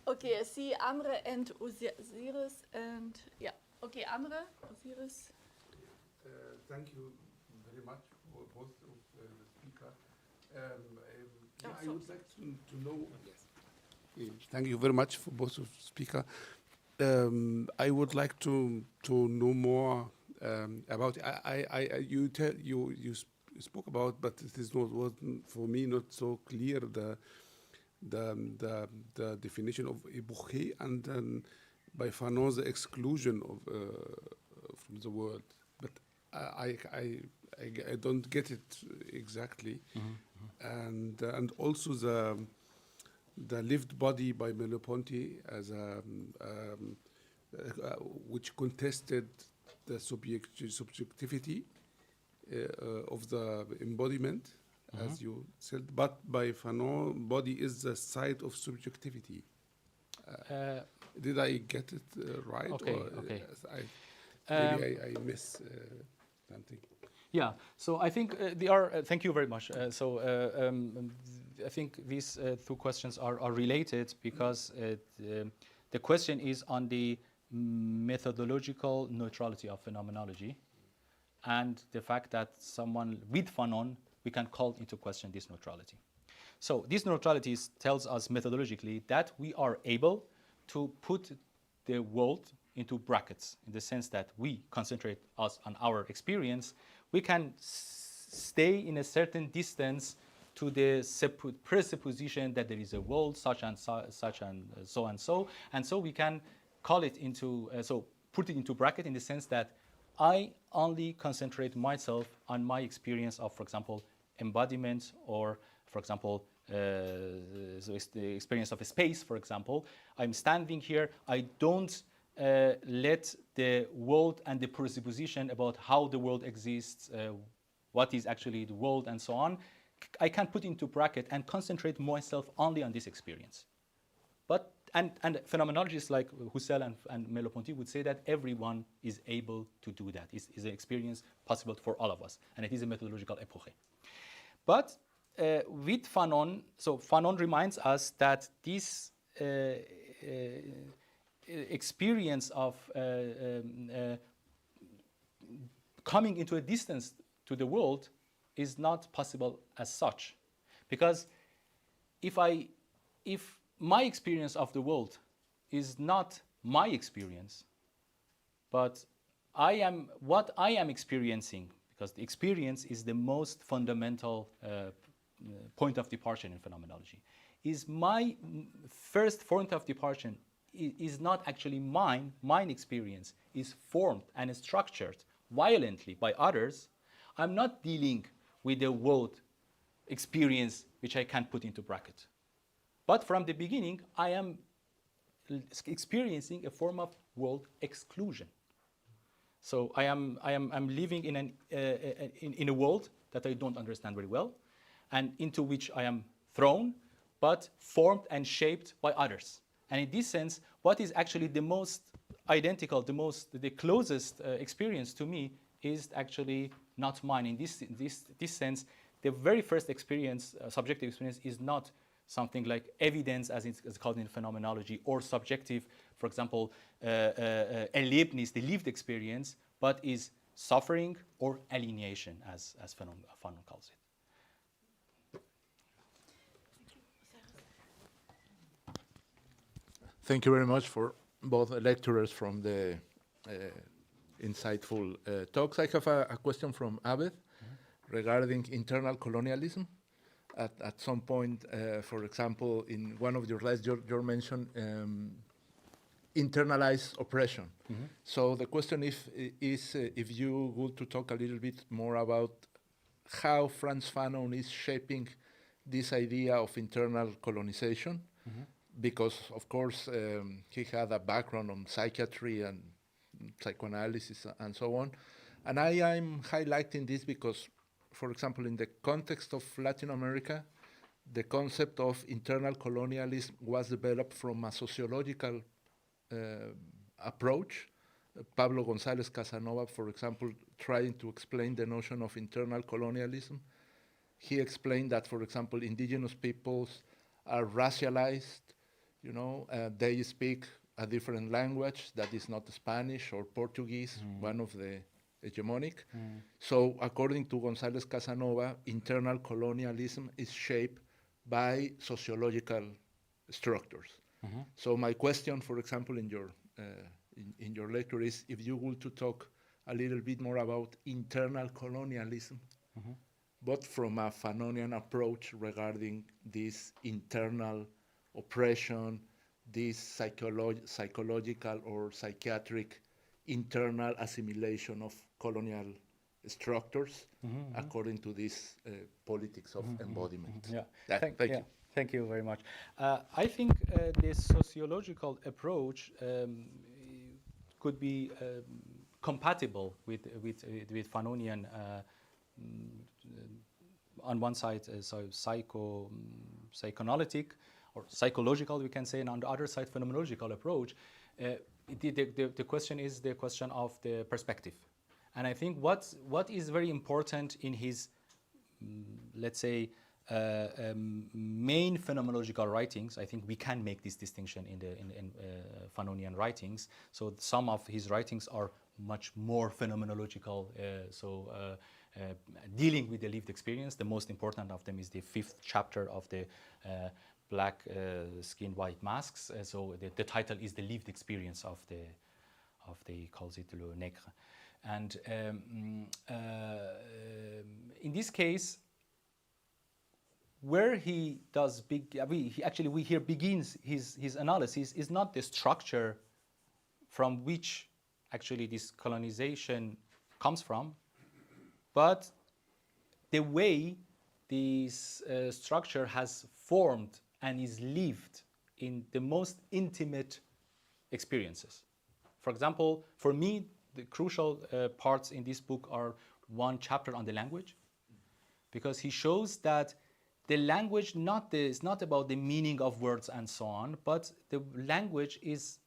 okay, I see Amre and Osiris, and yeah, okay, Amre, Osiris. Thank you very much for both of the speakers. I would like to know. Yes. Thank you very much for both of the speakers. I would like to know more about. You spoke about, but it is not wasn't for me not so clear the definition of epoche and then by Fanon's exclusion of from the world. But I don't get it exactly. Mm-hmm. And also the lived body by Merleau-Ponty as which contested the subjectivity of the embodiment, mm-hmm. as you said, but by Fanon, body is the site of subjectivity. Did I get it right? Okay, or, okay. Maybe I miss something. Yeah, so I think thank you very much. I think these two questions are related because the question is on the methodological neutrality of phenomenology and the fact that someone with Fanon, we can call into question this neutrality. So this neutrality tells us methodologically that we are able to put the world into brackets in the sense that we concentrate us on our experience. We can stay in a certain distance to the presupposition that there is a world such and so, and so we can call it into, put it into bracket in the sense that I only concentrate myself on my experience of, for example, embodiment or, for example, so it's the experience of a space, for example. I'm standing here, I don't let the world and the presupposition about how the world exists, what is actually the world and so on, I can put into bracket and concentrate myself only on this experience. But, and phenomenologists like Husserl and Merleau-Ponty would say that everyone is able to do that. It's an experience possible for all of us, and it is a methodological epoche. But with Fanon, so Fanon reminds us that this experience of coming into a distance to the world is not possible as such, because if my experience of the world is not my experience, but what I am experiencing, because the experience is the most fundamental point of departure in phenomenology, is my first point of departure is not actually mine. Mine experience is formed and structured violently by others. I'm not dealing with the world experience which I can put into bracket. But from the beginning, I am experiencing a form of world exclusion. So I'm living in a world that I don't understand very well, and into which I am thrown, but formed and shaped by others. And in this sense, what is actually the most identical, the closest experience to me is actually not mine. In this sense, the very first experience, subjective experience, is not something like evidence, as it's called in phenomenology, or subjective, for example, Erlebnis, the lived experience, but is suffering or alienation, as Fanon calls it. Thank you very much for both lecturers from the insightful talks. I have a question from Abbed regarding internal colonialism. At some point, for example, in one of your slides, you mentioned internalized oppression. Mm-hmm. So the question is if you would to talk a little bit more about how Frantz Fanon is shaping this idea of internal colonization, because, of course, he had a background on psychiatry and psychoanalysis and so on. And I am highlighting this because, for example, in the context of Latin America, the concept of internal colonialism was developed from a sociological approach. Pablo González Casanova, for example, trying to explain the notion of internal colonialism. He explained that, for example, indigenous peoples are racialized, you know, they speak a different language that is not Spanish or Portuguese, one of the hegemonic. So according to González Casanova, internal colonialism is shaped by sociological structures. So my question, for example, in your lecture is if you were to talk a little bit more about internal colonialism, but from a Fanonian approach regarding this internal oppression, this psychological or psychiatric internal assimilation of colonial structures according to this politics of embodiment. Yeah. Thank you. Thank you very much. I think this sociological approach could be compatible with Fanonian on one side, so psychoanalytic or psychological, we can say, and on the other side, phenomenological approach. The question is the question of the perspective. And I think what is very important in his, let's say, main phenomenological writings, I think we can make this distinction in Fanonian writings. So some of his writings are much more phenomenological, dealing with the lived experience. The most important of them is the 5th chapter of the Black Skin, White Masks. So the title is The Lived Experience of the calls it Le Nègre. And in this case, where he does we here begins his analysis is not the structure from which actually this colonization comes from, but the way this structure has formed and is lived in the most intimate experiences. For example, for me, the crucial parts in this book are one chapter on the language, because he shows that the language is not about the meaning of words and so on, but the language is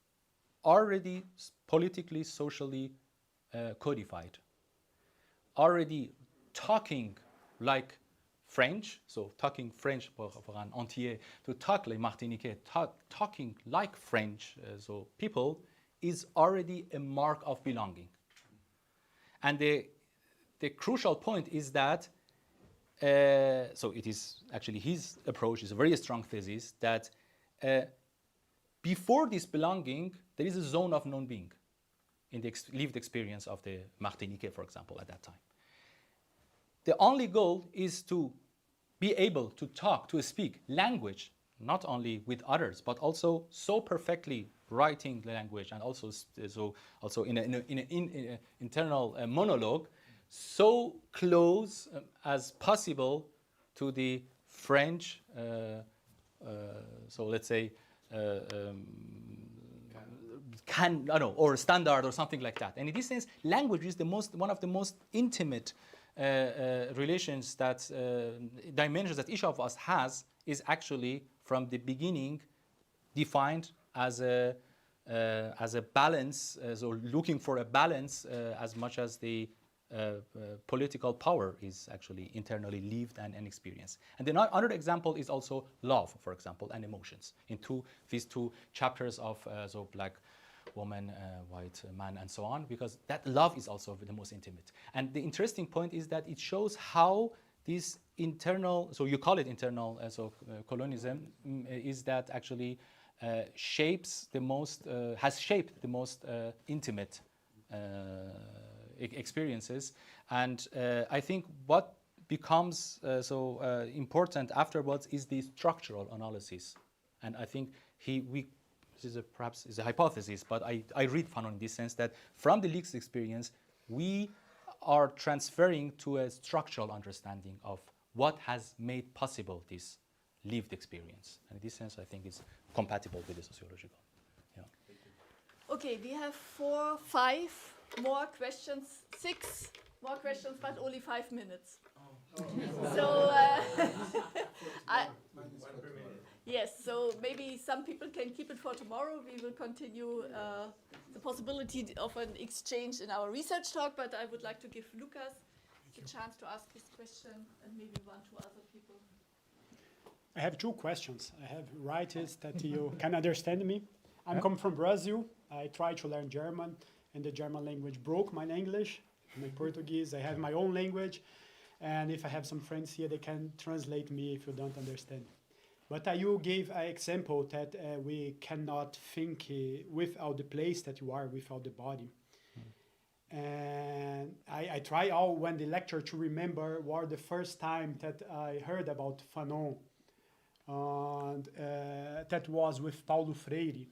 already politically, socially codified. Already talking like French, so talking French for an Antillais, to talk like Martinique, talking like French, so people, is already a mark of belonging. And the crucial point is that, so it is actually his approach is a very strong thesis that before this belonging, there is a zone of non-being in the lived experience of the Martinique, for example, at that time. The only goal is to be able to talk, to speak language, not only with others, but also so perfectly writing the language, and also in an internal monologue, so close as possible to the French, so let's say, or standard or something like that. And in this sense, language is one of the most intimate relations that dimensions that each of us has is actually from the beginning defined as a balance, so looking for a balance as much as the political power is actually internally lived and experienced. And then another example is also love, for example, and emotions. In these two chapters of so black woman, white man, and so on, because that love is also the most intimate. And the interesting point is that it shows how this internal, so you call it internal, colonialism, is that actually shapes the most, has shaped the most intimate experiences. And I think what becomes important afterwards is the structural analysis. And I think this is perhaps a hypothesis, but I read Fanon in this sense that from the lived experience, we are transferring to a structural understanding of what has made possible this lived experience. And in this sense, I think it's compatible with the sociological. Yeah. Okay, we have 4, 5 more questions, 6 more questions, but only 5 minutes. So, yes, so maybe some people can keep it for tomorrow. We will continue the possibility of an exchange in our research talk, but I would like to give Lucas the chance to ask his question and maybe 1, 2 other people. I have 2 questions. I have writers that you can understand me. I'm coming from Brazil. I tried to learn German, and the German language broke my English, my Portuguese. I have my own language, and if I have some friends here, they can translate me if you don't understand. But you gave an example that we cannot think without the place that you are, without the body. And I try when the lecture to remember what the first time that I heard about Fanon. And that was with Paulo Freire.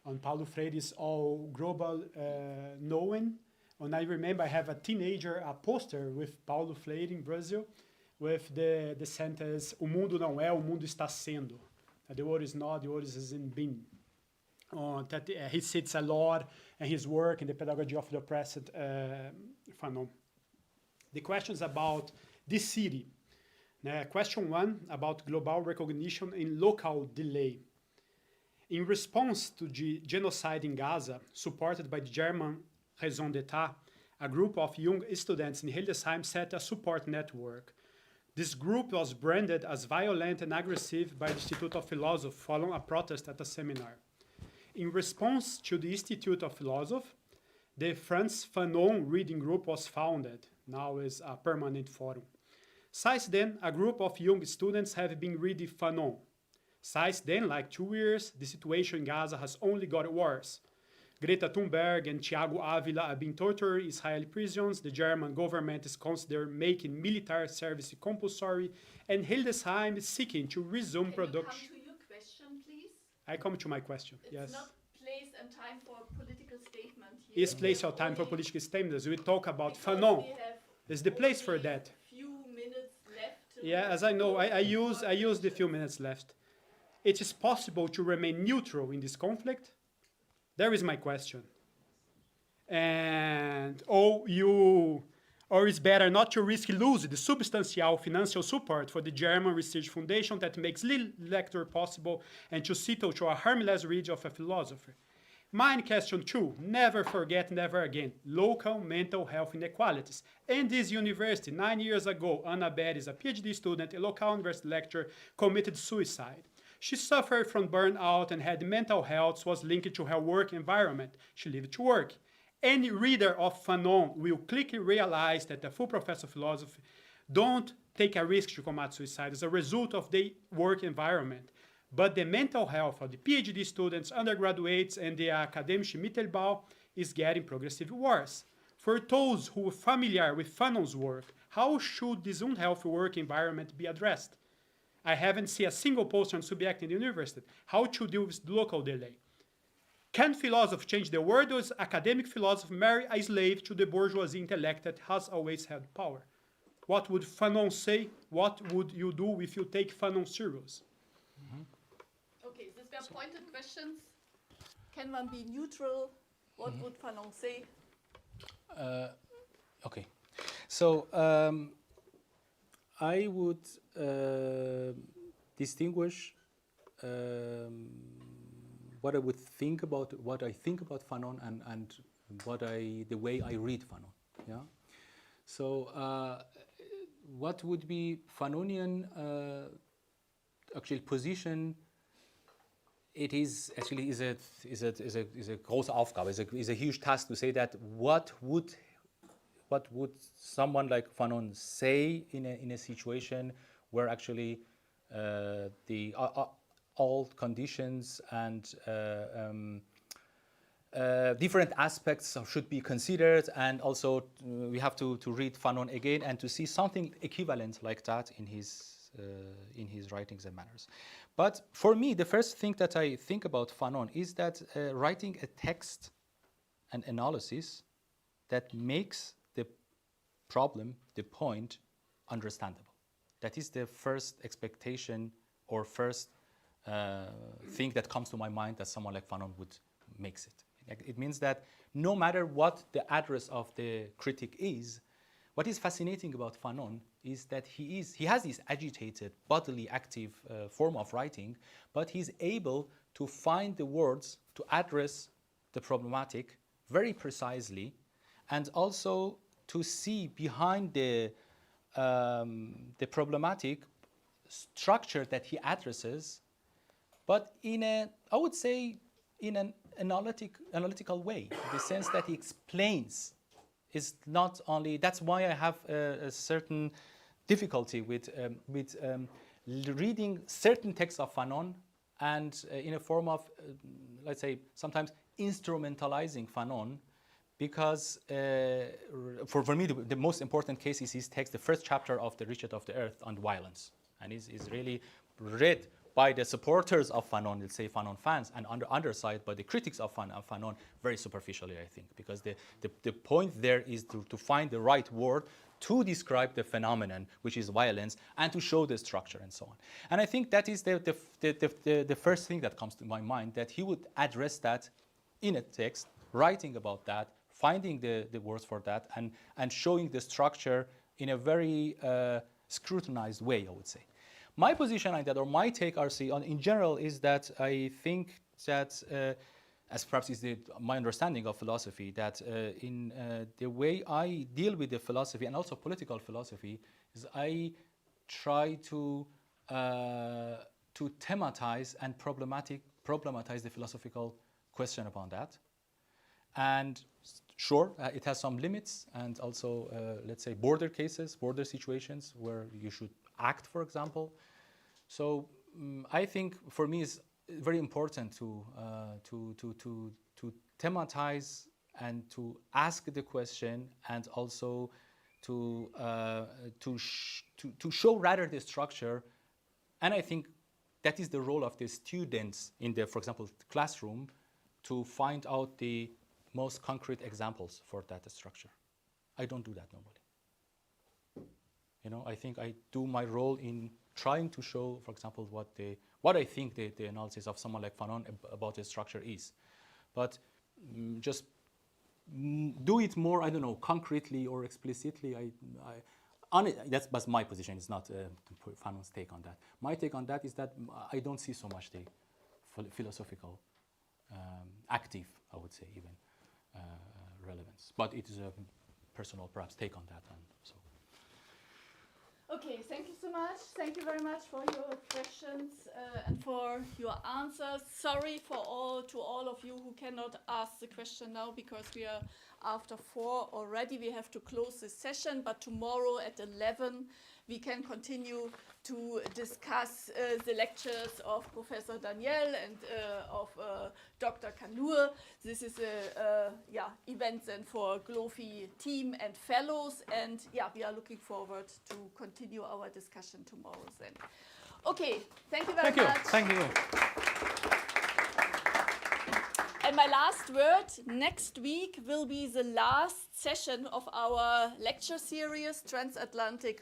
And Paulo Freire is all global knowing. And I remember I have a teenager, a poster with Paulo Freire in Brazil, with the sentence, o mundo não é, o mundo está sendo. The word is not, the word is in being. That he sits a lot in his work in the pedagogy of the oppressed Fanon. The question is about this city. Question 1 about global recognition and local delay. In response to the genocide in Gaza, supported by the German raison d'etat, a group of young students in Hildesheim set a support network. This group was branded as violent and aggressive by the Institute of Philosophy following a protest at a seminar. In response to the Institute of Philosophy, the Frantz Fanon reading group was founded, now is a permanent forum. Since then, a group of young students have been reading Fanon. Since then, like 2 years, the situation in Gaza has only got worse. Greta Thunberg and Thiago Ávila are being tortured in Israeli prisons. The German government is considering making military service compulsory, and Hildesheim is seeking to resume production. Can you come to your question, please? I come to my question, It's yes. not place and time for political statement here. Is place or time for political statements? We talk about Because Fanon. we have Is the place for only that? Few minutes left. To Yeah, as I know, I use the few minutes left. It is possible to remain neutral in this conflict? There is my question. And or it's better not to risk losing the substantial financial support for the German Research Foundation that makes little lecture possible and to settle to a harmless read of a philosopher. Mine question 2, never forget, never again, local mental health inequalities. In this university, 9 years ago, Anna Bed is a PhD student, a local university lecturer, committed suicide. She suffered from burnout and had mental health was linked to her work environment. She lived to work. Any reader of Fanon will quickly realize that the full professor of philosophy don't take a risk to commit suicide as a result of their work environment. But the mental health of the PhD students, undergraduates, and the academic Mittelbau is getting progressively worse. For those who are familiar with Fanon's work, how should this unhealthy work environment be addressed? I haven't seen a single poster on subject in the university. How to deal with the local delay? Can philosophy change the world, or is academic philosophy marry a slave to the bourgeoisie intellect that has always had power? What would Fanon say? What would you do if you take Fanon serious? Okay, these were pointed questions. Can one be neutral? What would Fanon say? Okay. So I would distinguish what I think about Fanon and the way I read Fanon. Yeah. So what would be Fanonian actual position? It is actually is a große Aufgabe. Is a huge task to say that what would someone like Fanon say in a situation where actually the all conditions and different aspects should be considered, and also we have to read Fanon again and to see something equivalent like that in his writings and manners. But for me, the first thing that I think about Fanon is that writing a text and analysis that makes the problem, the point, understandable. That is the first expectation or first thing that comes to my mind that someone like Fanon would make it. It means that no matter what the address of the critic is, what is fascinating about Fanon is that he has this agitated, bodily active form of writing, but he's able to find the words to address the problematic very precisely, and also to see behind the problematic structure that he addresses, but in a, I would say, in an analytical way, in the sense that he explains. Is not only, that's why I have a certain difficulty with reading certain texts of Fanon and in a form of, let's say, sometimes instrumentalizing Fanon, because for me, the most important case is his text, the first chapter of The Riches of the Earth on violence, and is really read by the supporters of Fanon, let's say Fanon fans, and on the other side by the critics of Fanon very superficially, I think, because the point there is to find the right word to describe the phenomenon, which is violence, and to show the structure and so on. And I think that is the first thing that comes to my mind, that he would address that in a text, writing about that, finding the words for that, and showing the structure in a very scrutinized way, I would say. My position on that, or my take, RC, on in general, is that I think that, as perhaps is my understanding of philosophy, that in the way I deal with the philosophy and also political philosophy, is I try to thematize and problematize the philosophical question upon that. And sure, it has some limits and also, let's say, border cases, border situations where you should act, for example. So I think for me it's very important to thematize and to ask the question, and also to show rather the structure. And I think that is the role of the students in the, for example, classroom, to find out the most concrete examples for that structure. I don't do that normally. You know, I think I do my role in trying to show, for example, what I think the analysis of someone like Fanon about the structure is. But just do it more, I don't know, concretely or explicitly. That's my position. It's not Fanon's take on that. My take on that is that I don't see so much the philosophical, active, I would say, even relevance. But it is a personal, perhaps, take on that. And so. Okay, thank you so much. Thank you very much for your questions and for your answers. Sorry to all of you who cannot ask the question now, because we are after 4 already. We have to close this session, but tomorrow at 11 we can continue to discuss the lectures of Professor Daniel and of Dr. Kanoor. This is a event then for GLOFI team and fellows, and we are looking forward to continue our discussion tomorrow then. Okay, thank you very much. Thank you. And my last word, next week will be the last session of our lecture series, Transatlantic